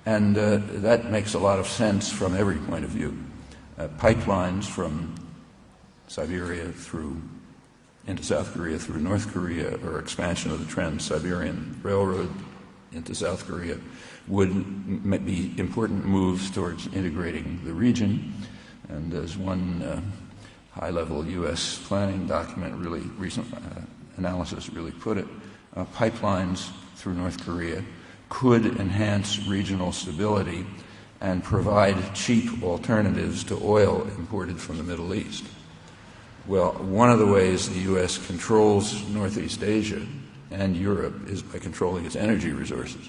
And that makes a lot of sense from every point of view. Pipelines from Siberia into South Korea through North Korea, or expansion of the Trans-Siberian Railroad into South Korea, would be important moves towards integrating the region. And as one high-level U.S. planning document, really recent analysis really put it, pipelines through North Korea could enhance regional stability and provide cheap alternatives to oil imported from the Middle East. Well, one of the ways the U.S. controls Northeast Asia and Europe is by controlling its energy resources.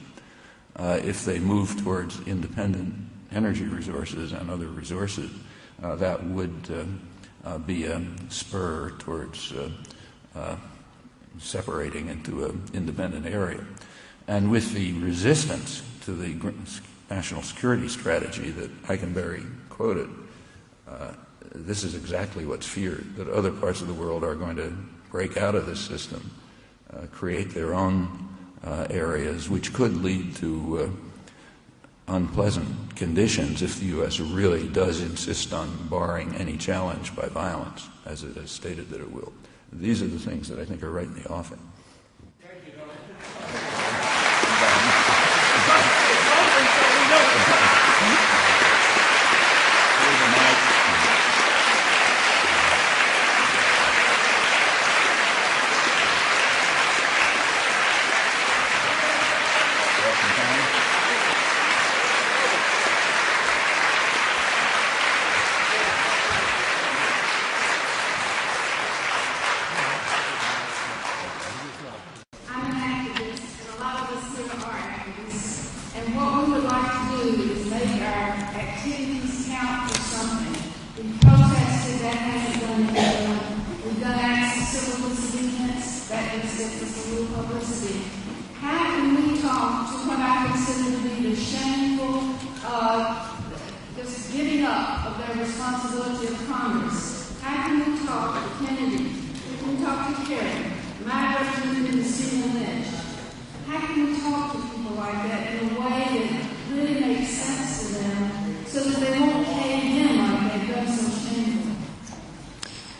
If they move towards independent energy resources and other resources, that would be a spur towards separating into an independent area. And with the resistance to the national security strategy that Eikenberry quoted, this is exactly what's feared, that other parts of the world are going to break out of this system, create their own areas, which could lead to unpleasant conditions if the U.S. really does insist on barring any challenge by violence, as it has stated that it will. These are the things that I think are right in the offing.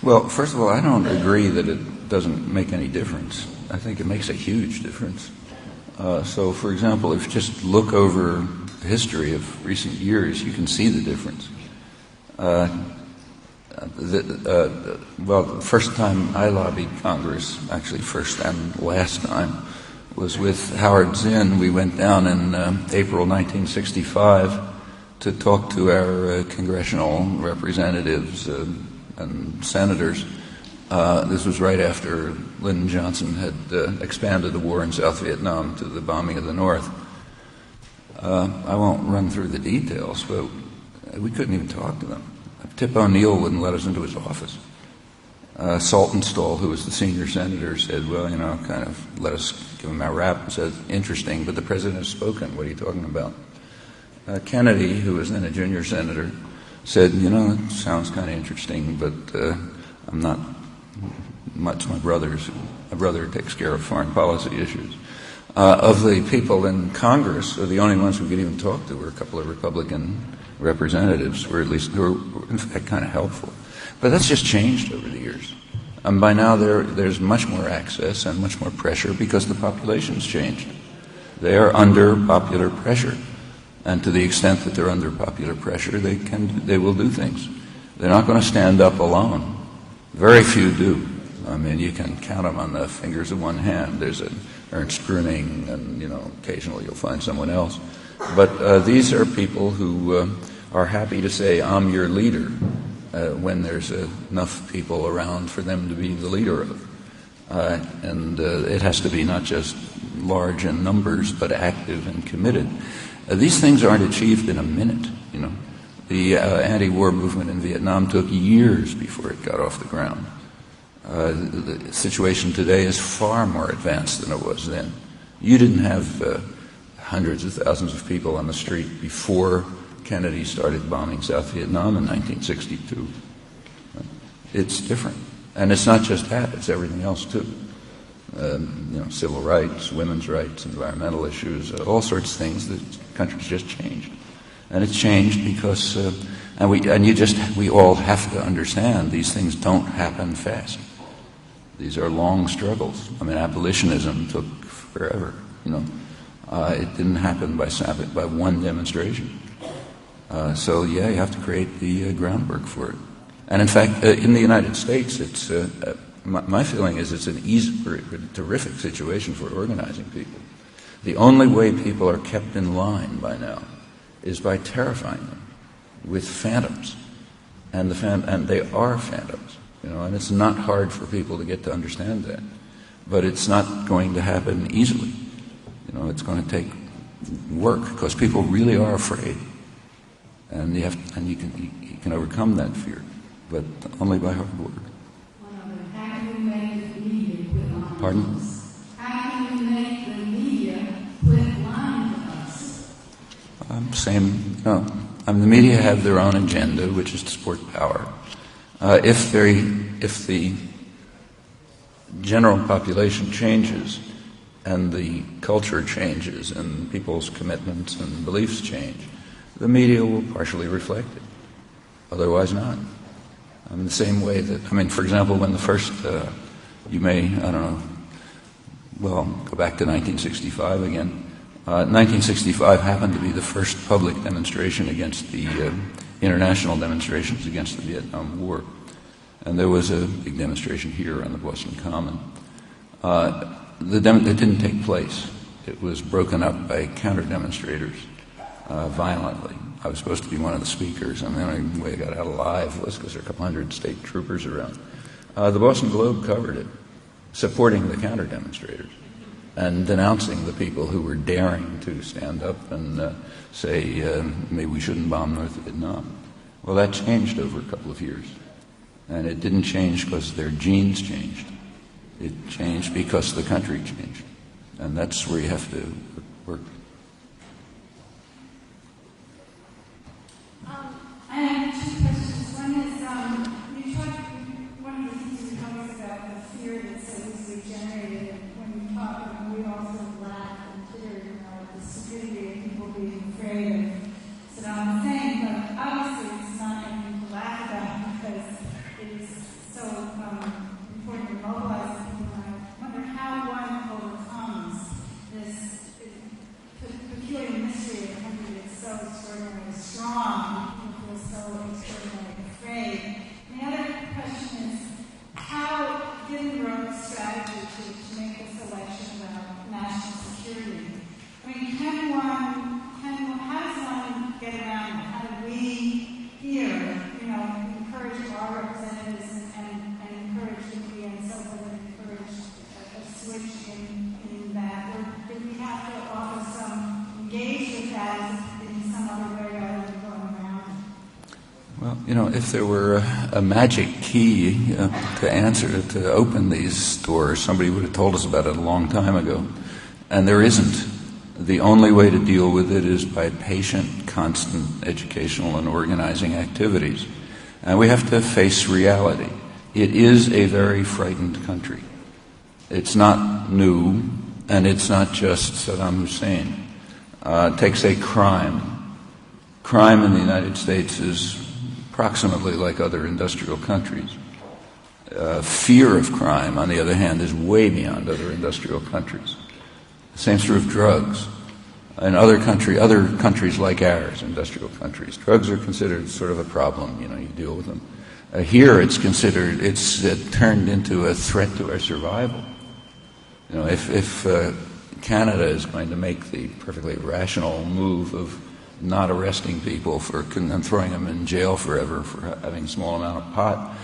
Well, first of all, I don't agree that it doesn't make any difference. I think it makes a huge difference. So, for example, if you just look over the history of recent years, you can see the difference. The first time I lobbied Congress, actually first and last time, was with Howard Zinn. We went down in April 1965 to talk to our congressional representatives and senators. This was right after Lyndon Johnson had expanded the war in South Vietnam to the bombing of the North. I won't run through the details, but we couldn't even talk to them. Tip O'Neill wouldn't let us into his office. Saltonstall, who was the senior senator, said, well, kind of let us give him our rap and said, interesting, but the president has spoken. What are you talking about? Kennedy, who was then a junior senator, said, it sounds kind of interesting, but I'm not much my brother takes care of foreign policy issues. Of the people in Congress, the only ones we could even talk to were a couple of Republican representatives, who were in fact kind of helpful. But that's just changed over the years. By now there's much more access and much more pressure because the population's changed. They are under popular pressure. And to the extent that they're under popular pressure, they will do things. They're not going to stand up alone. Very few do. I mean, you can count them on the fingers of one hand. There's an Ernst Gruning, and occasionally you'll find someone else. But these are people who are happy to say, "I'm your leader," when there's enough people around for them to be the leader of. And it has to be not just large in numbers, but active and committed. These things aren't achieved in a minute, The anti-war movement in Vietnam took years before it got off the ground. The situation today is far more advanced than it was then. You didn't have hundreds of thousands of people on the street before Kennedy started bombing South Vietnam in 1962. It's different. And it's not just that, it's everything else too. Civil rights, women's rights, environmental issues, all sorts of things. The country's just changed. And it's changed because, we all have to understand these things don't happen fast. These are long struggles. I mean, abolitionism took forever, It didn't happen by one demonstration. So you have to create the groundwork for it. And in fact, in the United States, it's my feeling is it's a terrific situation for organizing people. The only way people are kept in line by now is by terrifying them with phantoms, and they are phantoms, and it's not hard for people to get to understand that. But it's not going to happen easily. It's going to take work because people really are afraid, and you can overcome that fear, but only by hard work. Pardon? How can we make the media quit lying to us? The media have their own agenda, which is to support power. If the general population changes and the culture changes and people's commitments and beliefs change, the media will partially reflect it. Otherwise not. The same way that, for example, when the first, go back to 1965 again. 1965 happened to be the first public demonstration against the international demonstrations against the Vietnam War. And there was a big demonstration here on the Boston Common. It didn't take place. It was broken up by counter-demonstrators violently. I was supposed to be one of the speakers, and the only way I got out alive was because there were a couple hundred state troopers around. The Boston Globe covered it, supporting the counter-demonstrators and denouncing the people who were daring to stand up and say, maybe we shouldn't bomb North Vietnam. Well, that changed over a couple of years. And it didn't change because their genes changed. It changed because the country changed. And that's where you have to work. I have two questions. One is, you talked, one of the things you told us about the fear that's so easily generated. When you talk, we also laugh and titter, the stupidity of people being afraid of Saddam Hussein. But obviously it's not anything to laugh about because it is so important to mobilize people. And I wonder how one overcomes this peculiar mystery of a country that's so extraordinarily strong. So extraordinarily afraid. And the other question is, how, given your own strategy to make this election about national security, how does one get around it? How do we here, encourage our representatives and encourage the media and so forth, and encourage a switch in that? Or do we have to also engage with that in some other way rather than going around it? Well, if there were a magic key to open these doors, somebody would have told us about it a long time ago. And there isn't. The only way to deal with it is by patient, constant educational and organizing activities. And we have to face reality. It is a very frightened country. It's not new, and it's not just Saddam Hussein. Take, say, crime. Crime in the United States is approximately like other industrial countries. Fear of crime, on the other hand, is way beyond other industrial countries. The same's true of drugs. In other countries like ours, industrial countries, drugs are considered sort of a problem. You deal with them. Here, it's turned into a threat to our survival. If Canada is going to make the perfectly rational move of not arresting people and throwing them in jail forever for having a small amount of pot,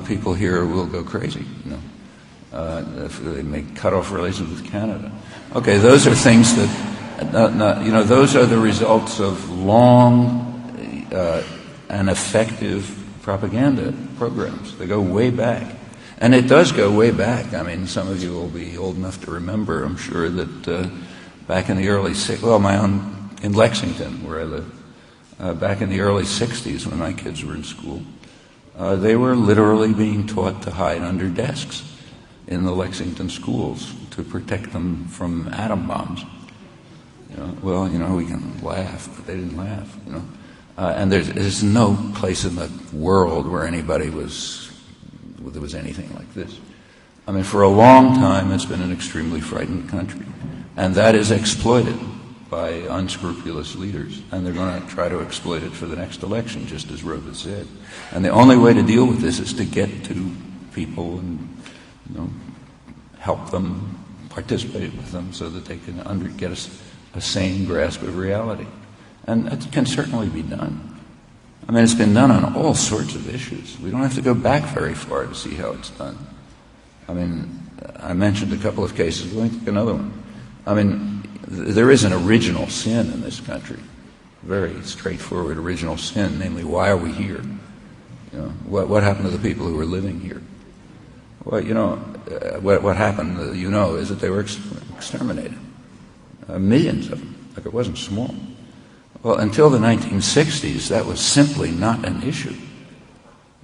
people here will go crazy. If they make cut off relations with Canada. Okay, those are things that those are the results of long and effective propaganda programs. They go way back. And it does go way back. I mean, some of you will be old enough to remember, I'm sure, that back in the early in Lexington, where I live, back in the early 60s when my kids were in school, they were literally being taught to hide under desks in the Lexington schools to protect them from atom bombs. We can laugh, but they didn't laugh, And there's no place in the world where there was anything like this. I mean, for a long time, it's been an extremely frightened country. And that is exploited by unscrupulous leaders. And they're going to try to exploit it for the next election, just as Rhoda said. And the only way to deal with this is to get to people and, help them, participate with them so that they can get a sane grasp of reality. And that can certainly be done. I mean, it's been done on all sorts of issues. We don't have to go back very far to see how it's done. I mean, I mentioned a couple of cases. Let me take another one. I mean, there is an original sin in this country, very straightforward original sin, namely, why are we here? What happened to the people who were living here? Well, what happened, is that they were exterminated. Millions of them. Like, it wasn't small. Well, until the 1960s, that was simply not an issue.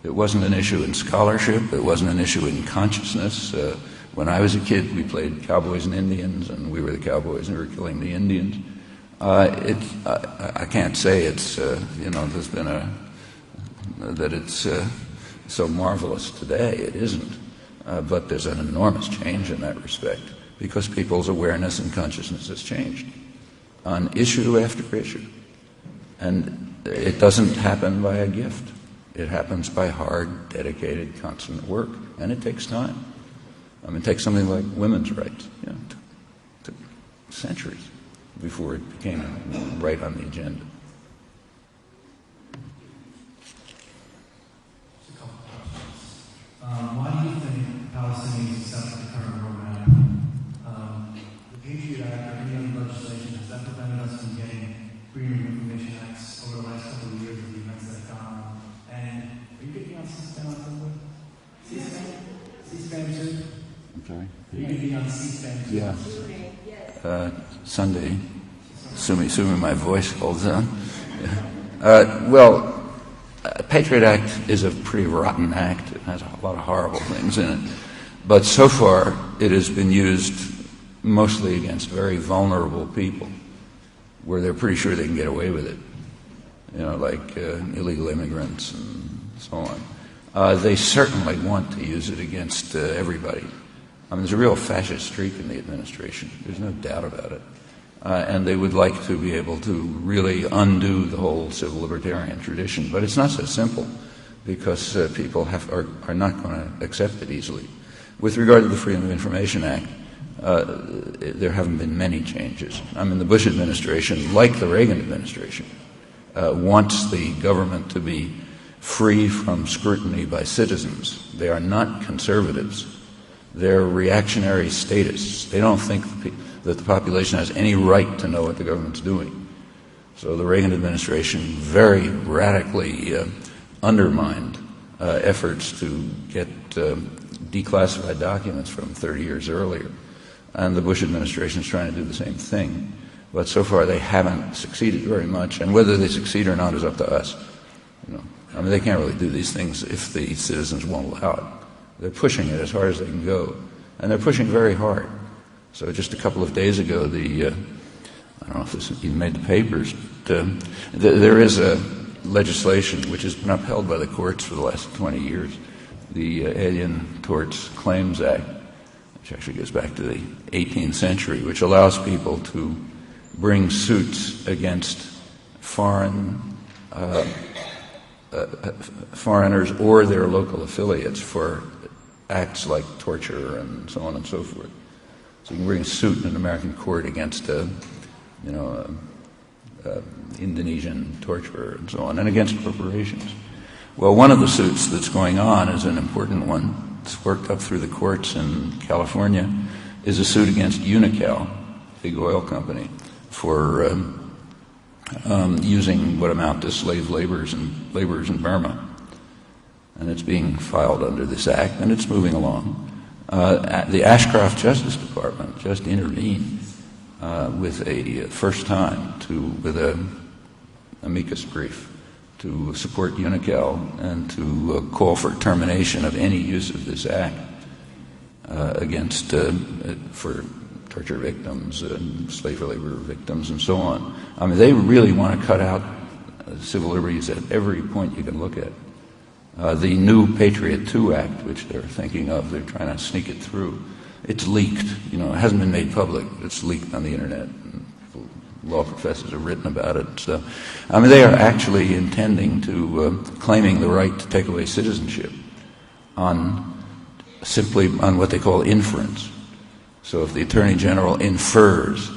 It wasn't an issue in scholarship. It wasn't an issue in consciousness. When I was a kid, we played cowboys and Indians, and we were the cowboys and we were killing the Indians. I can't say it's, there's been that it's so marvelous today. It isn't. But there's an enormous change in that respect because people's awareness and consciousness has changed on issue after issue. And it doesn't happen by a gift. It happens by hard, dedicated, constant work. And it takes time. I mean, take something like women's rights. It took centuries before it became right on the agenda. Just a couple questions. Why do you think Palestinians accept the current roadmap? The Patriot Act or any other legislation, has that prevented us from getting Freedom of Information Acts over the last couple of years of the events that have gone on? And are you getting on C-SPAN on Sunday? C-SPAN too? I'm sorry? Are you getting on C-SPAN too? Yeah. Sunday. Assuming my voice holds on. Yeah. Patriot Act is a pretty rotten act. It has a lot of horrible things in it. But so far, it has been used mostly against very vulnerable people, where they're pretty sure they can get away with it, like illegal immigrants and so on. They certainly want to use it against everybody. I mean, there's a real fascist streak in the administration. There's no doubt about it. And they would like to be able to really undo the whole civil libertarian tradition. But it's not so simple, because people are not going to accept it easily. With regard to the Freedom of Information Act, there haven't been many changes. I mean, the Bush administration, like the Reagan administration, wants the government to be free from scrutiny by citizens. They are not conservatives. They're reactionary statists. They don't think that the population has any right to know what the government's doing. So the Reagan administration very radically undermined efforts to get declassified documents from 30 years earlier. And the Bush administration is trying to do the same thing. But so far they haven't succeeded very much, and whether they succeed or not is up to us. I mean, they can't really do these things if the citizens won't allow it. They're pushing it as hard as they can go, and they're pushing very hard. So just a couple of days ago, I don't know if this even made the papers, but there is a legislation which has been upheld by the courts for the last 20 years, the Alien Torts Claims Act, which actually goes back to the 18th century, which allows people to bring suits against foreigners or their local affiliates for acts like torture and so on and so forth. So you can bring a suit in an American court against Indonesian torturer and so on, and against corporations. Well, one of the suits that's going on is an important one. It's worked up through the courts in California, is a suit against Unocal, big oil company, for using what amount to slave laborers in Burma. And it's being filed under this act, and it's moving along. The Ashcroft Justice Department just intervened with a first time with an amicus brief to support Unocal and to call for termination of any use of this act for torture victims and slave labor victims and so on. I mean, they really want to cut out civil liberties at every point you can look at. The new Patriot II Act, which they're thinking of, they're trying to sneak it through. It's leaked. It hasn't been made public. It's leaked on the internet. Law professors have written about it. So, I mean, they are actually intending to claiming the right to take away citizenship simply on what they call inference. So if the Attorney General infers,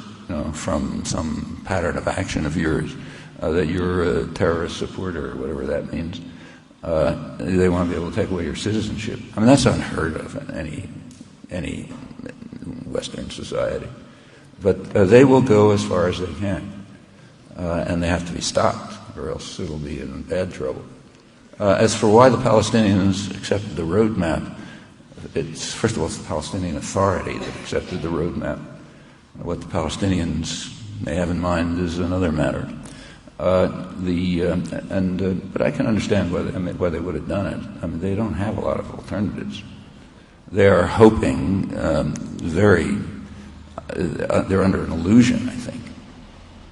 from some pattern of action of yours, that you're a terrorist supporter, or whatever that means, they want to be able to take away your citizenship. I mean, that's unheard of in any Western society. But they will go as far as they can, and they have to be stopped, or else it will be in bad trouble. As for why the Palestinians accepted the roadmap, first of all, it's the Palestinian Authority that accepted the roadmap. What the Palestinians may have in mind is another matter. But I can understand why they would have done it. I mean, they don't have a lot of alternatives. They are hoping they're under an illusion, I think.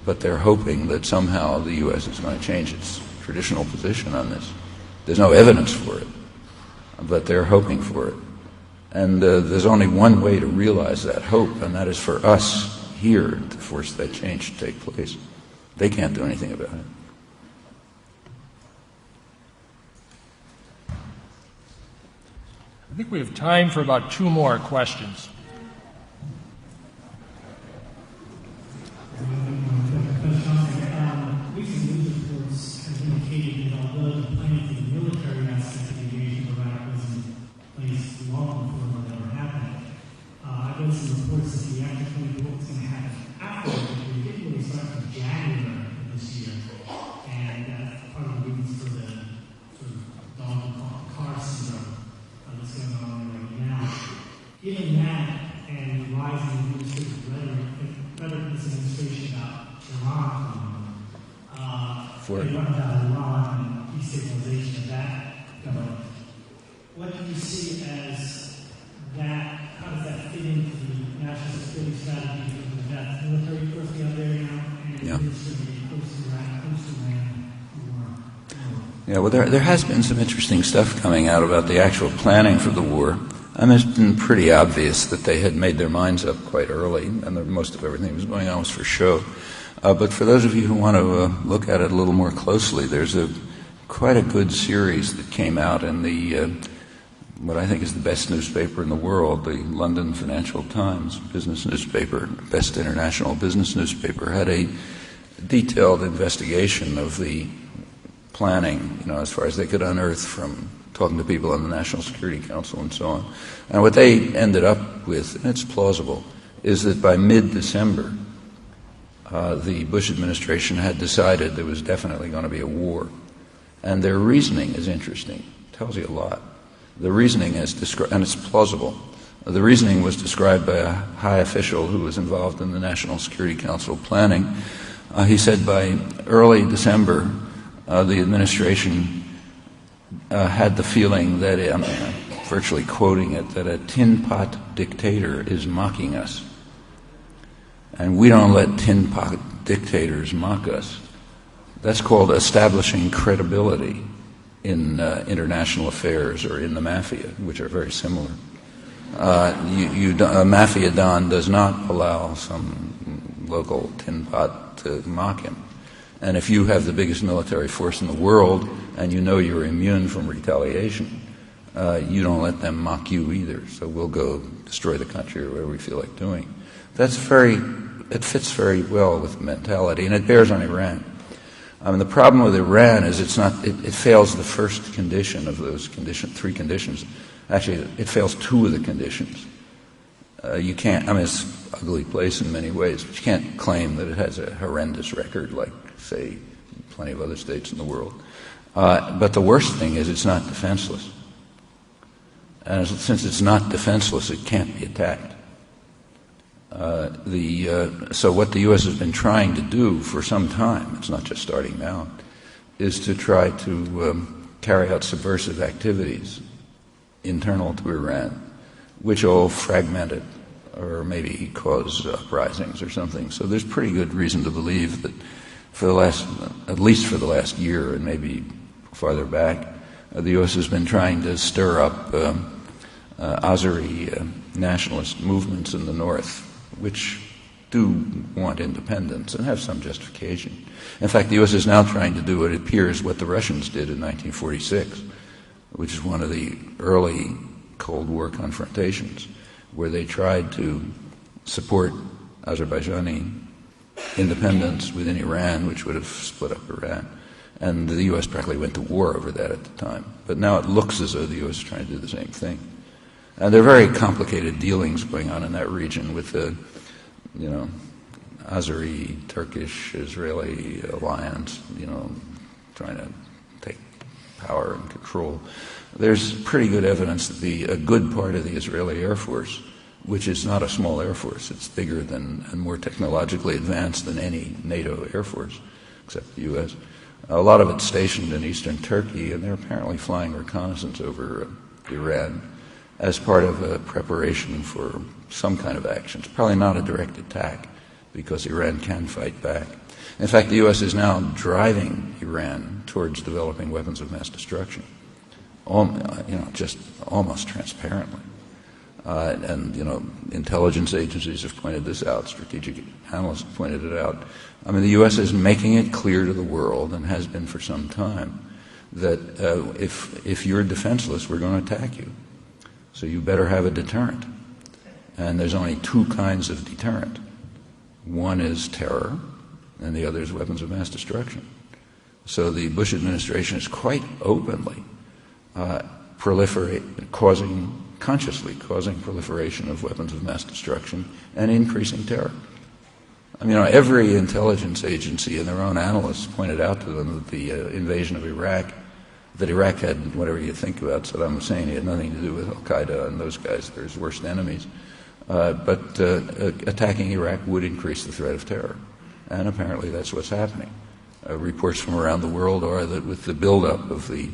But they're hoping that somehow the U.S. is going to change its traditional position on this. There's no evidence for it, but they're hoping for it. And there's only one way to realize that hope, and that is for us here to force that change to take place. They can't do anything about it. I think we have time for about 2 more questions. Recent news reports have indicated that although the plan for the military aspect of the invasion of Iraq was in place long before it ever happened, I've read some reports that the actual plan was going to happen afterwards, but it didn't really start in January of this year. And that's part of the reasons for the sort of dog and car syndrome that's going on right now. Given that and the rising administrative rhetoric in this administration about Iran, Iran and destabilization of that government, what do you see as that? How does that fit into the national security strategy? Because that's military force out there now, and it's going to be close to Iran. Yeah, well, there has been some interesting stuff coming out about the actual planning for the war. I mean, it's been pretty obvious that they had made their minds up quite early, and most of everything that was going on was for show. But for those of you who want to look at it a little more closely, there's quite a good series that came out in the what I think is the best newspaper in the world, the London Financial Times business newspaper, best international business newspaper, had a detailed investigation of the planning, as far as they could unearth from talking to people on the National Security Council and so on. And what they ended up with, and it's plausible, is that by mid-December, the Bush administration had decided there was definitely going to be a war. And their reasoning is interesting. It tells you a lot. The reasoning is and it's plausible. The reasoning was described by a high official who was involved in the National Security Council planning. He said by early December, the administration had the feeling that, I'm virtually quoting it, that a tin pot dictator is mocking us. And we don't let tin pot dictators mock us. That's called establishing credibility in international affairs or in the mafia, which are very similar. A mafia don does not allow some local tin pot to mock him. And if you have the biggest military force in the world and you know you're immune from retaliation, you don't let them mock you either. So we'll go destroy the country or whatever we feel like doing. It fits very well with the mentality, and it bears on Iran. The problem with Iran is it fails the first condition of those three conditions. Actually, it fails two of the conditions. You can't, it's an ugly place in many ways, but you can't claim that it has a horrendous record like, say, plenty of other states in the world. But the worst thing is it's not defenseless. And since it's not defenseless, it can't be attacked. So what the U.S. has been trying to do for some time, it's not just starting now, is to try to carry out subversive activities internal to Iran, which will fragment it or maybe cause uprisings or something. So there's pretty good reason to believe that at least for the last year and maybe farther back, the U.S. has been trying to stir up Azeri nationalist movements in the north, which do want independence and have some justification. In fact, the U.S. is now trying to do, it appears, what the Russians did in 1946, which is one of the early Cold War confrontations, where they tried to support Azerbaijani independence within Iran, which would have split up Iran. And the U.S. practically went to war over that at the time. But now it looks as though the U.S. is trying to do the same thing. And there are very complicated dealings going on in that region with the, Azeri, Turkish, Israeli alliance, trying to take power and control. There's pretty good evidence that a good part of the Israeli Air Force, which is not a small Air Force, it's bigger than and more technologically advanced than any NATO Air Force, except the U.S., a lot of it's stationed in eastern Turkey, and they're apparently flying reconnaissance over Iran as part of a preparation for some kind of action. It's probably not a direct attack because Iran can fight back. In fact, the U.S. is now driving Iran towards developing weapons of mass destruction, just almost transparently. Intelligence agencies have pointed this out, strategic analysts have pointed it out. The U.S. is making it clear to the world, and has been for some time, that if you're defenseless, we're going to attack you. So you better have a deterrent. And there's only two kinds of deterrent. One is terror, and the other is weapons of mass destruction. So the Bush administration is quite openly consciously causing proliferation of weapons of mass destruction and increasing terror. Every intelligence agency and their own analysts pointed out to them that the invasion of Iraq, that Iraq had, whatever you think about Saddam Hussein, he had nothing to do with al-Qaeda and those guys, they're his worst enemies. But attacking Iraq would increase the threat of terror. And apparently that's what's happening. Reports from around the world are that with the buildup of the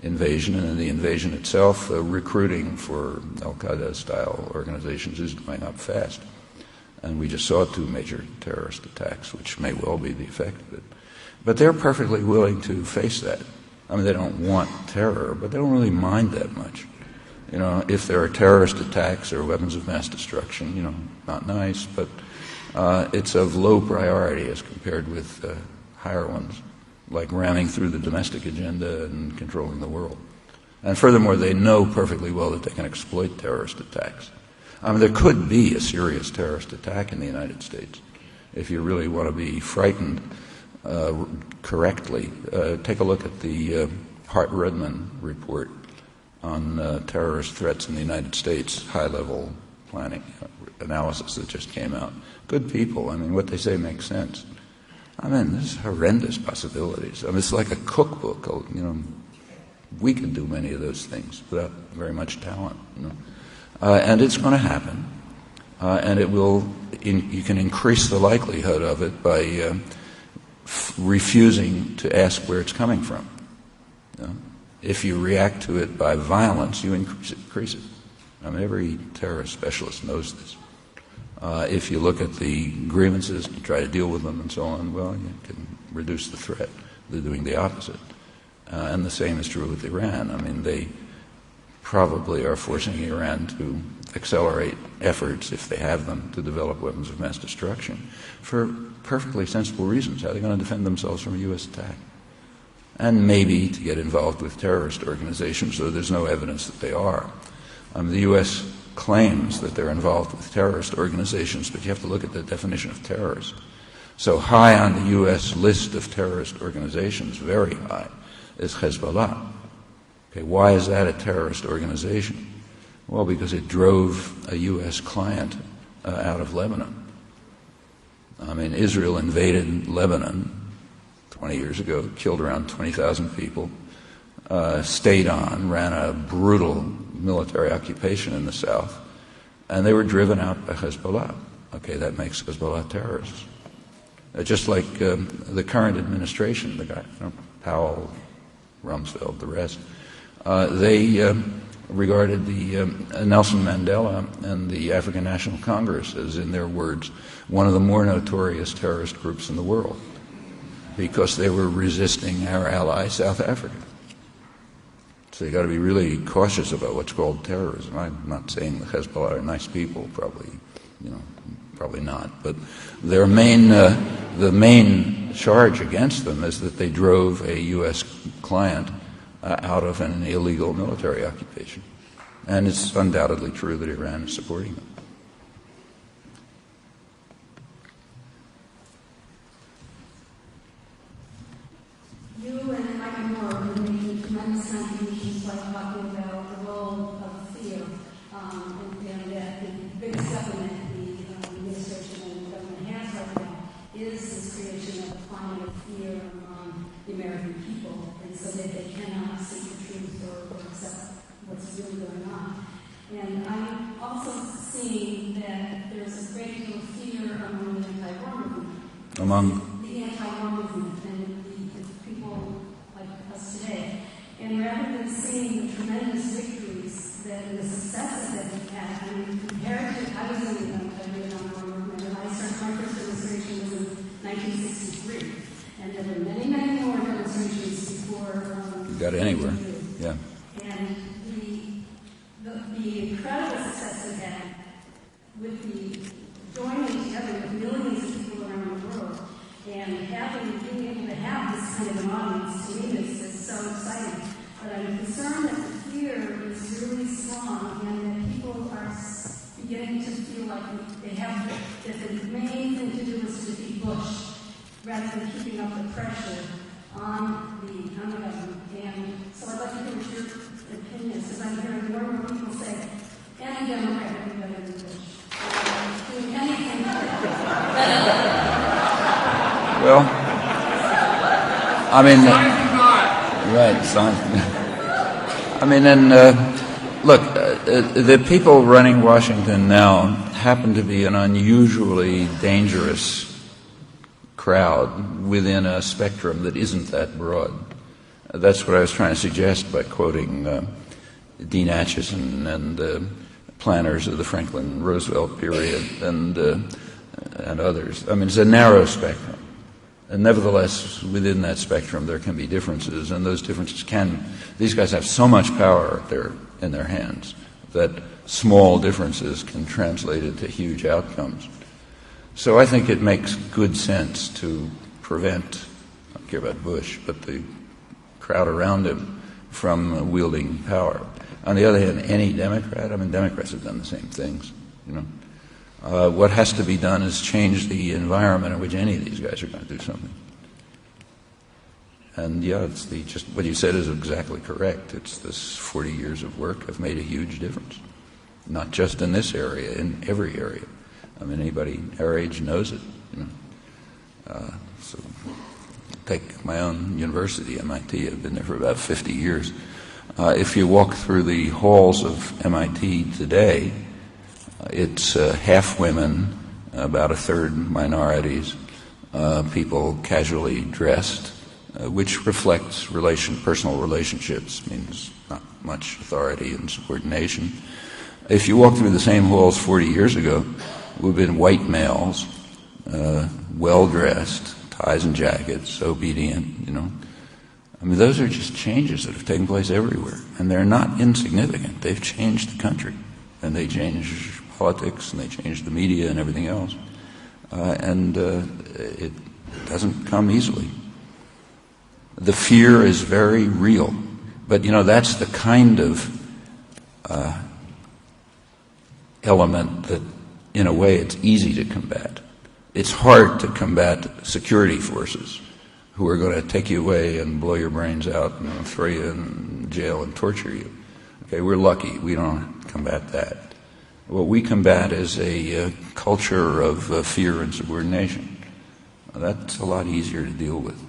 invasion and in the invasion itself, recruiting for al-Qaeda-style organizations is going up fast. And we just saw two major terrorist attacks, which may well be the effect of it. But they're perfectly willing to face that. They don't want terror, but they don't really mind that much. If there are terrorist attacks or weapons of mass destruction, not nice, but it's of low priority as compared with higher ones, like ramming through the domestic agenda and controlling the world. And furthermore, they know perfectly well that they can exploit terrorist attacks. There could be a serious terrorist attack in the United States. If you really want to be frightened correctly, take a look at the Hart-Rudman report on terrorist threats in the United States, high-level planning analysis that just came out. Good people. What they say makes sense. There's horrendous possibilities. It's like a cookbook. We can do many of those things without very much talent. And it's going to happen. And it will. You can increase the likelihood of it by refusing to ask where it's coming from. If you react to it by violence, you increase it. I mean, every terrorist specialist knows this. If you look at the grievances and you try to deal with them and so on, well, you can reduce the threat. They're doing the opposite. And the same is true with Iran. I mean, they probably are forcing Iran to accelerate efforts, if they have them, to develop weapons of mass destruction for perfectly sensible reasons. How are they going to defend themselves from a U.S. attack? And maybe to get involved with terrorist organizations, though there's no evidence that they are. The U.S. claims that they're involved with terrorist organizations, but you have to look at the definition of terrorist. So high on the U.S. list of terrorist organizations, very high, is Hezbollah. Okay, why is that a terrorist organization? Well, because it drove a U.S. client out of Lebanon. I mean, Israel invaded Lebanon 20 years ago, killed around 20,000 people, stayed on, ran a brutal military occupation in the south, and they were driven out by Hezbollah. Okay, that makes Hezbollah terrorists. Just like the current administration, the guy, Powell, Rumsfeld, the rest, they regarded the Nelson Mandela and the African National Congress as, in their words, one of the more notorious terrorist groups in the world because they were resisting our ally South Africa. So you've got to be really cautious about what's called terrorism. I'm not saying the Hezbollah are nice people, probably not. But their the main charge against them is that they drove a U.S. client out of an illegal military occupation. And it's undoubtedly true that Iran is supporting them. You and Michael Moore have been making tremendous contributions by talking about the role of fear, and that the biggest weapon that the administration and the government has right now is this creation of a climate of fear among the American people, and so that they cannot seek the truth or accept what's really going on. And I'm also seeing that there's a great deal of fear among the anti-war movement. The anti-war movement and the people like us today. And rather than seeing the tremendous victories that and the successes that we've had, I mean, compared to, I was in the anti-war movement, and I started my first demonstration was in 1963. And there were many, many more demonstrations before. Got anywhere, yeah. And the incredible success we had with the joining together with millions of people around the world and being able to have this kind of an audience, to me, is so exciting. But I'm concerned that the fear is really strong and that people are beginning to feel like that the main thing to do is to defeat Bush rather than keeping up the pressure on the government. And so I'd like to hear what your opinions, because I'm hearing more and more people say, any Democrat would be better than Bush. Doing anything Well, I mean, right, I mean, and look, the people running Washington now happen to be an unusually dangerous crowd within a spectrum that isn't that broad. That's what I was trying to suggest by quoting Dean Acheson and planners of the Franklin Roosevelt period and others. I mean, it's a narrow spectrum. And nevertheless, within that spectrum, there can be differences, and those differences these guys have so much power in their hands that small differences can translate into huge outcomes. So I think it makes good sense to prevent, I don't care about Bush, but the crowd around him from wielding power. On the other hand, any Democrat, I mean, Democrats have done the same things, what has to be done is change the environment in which any of these guys are going to do something. And yeah, it's just what you said is exactly correct. It's this 40 years of work have made a huge difference, not just in this area, in every area. I mean, anybody our age knows it. So take my own university, MIT. I've been there for about 50 years. If you walk through the halls of MIT today, it's half women, about a third minorities, people casually dressed, which reflects personal relationships, means not much authority and subordination. If you walk through the same halls 40 years ago, it would have been white males, well-dressed, ties and jackets, obedient, I mean, those are just changes that have taken place everywhere, and they're not insignificant. They've changed the country, and they change politics, and they change the media and everything else. It doesn't come easily. The fear is very real, but that's the kind of element that, in a way, it's easy to combat. It's hard to combat security forces who are going to take you away and blow your brains out and throw you in jail and torture you. Okay, we're lucky. We don't combat that. What we combat is a culture of fear and subordination. That's a lot easier to deal with.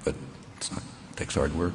But it takes hard work.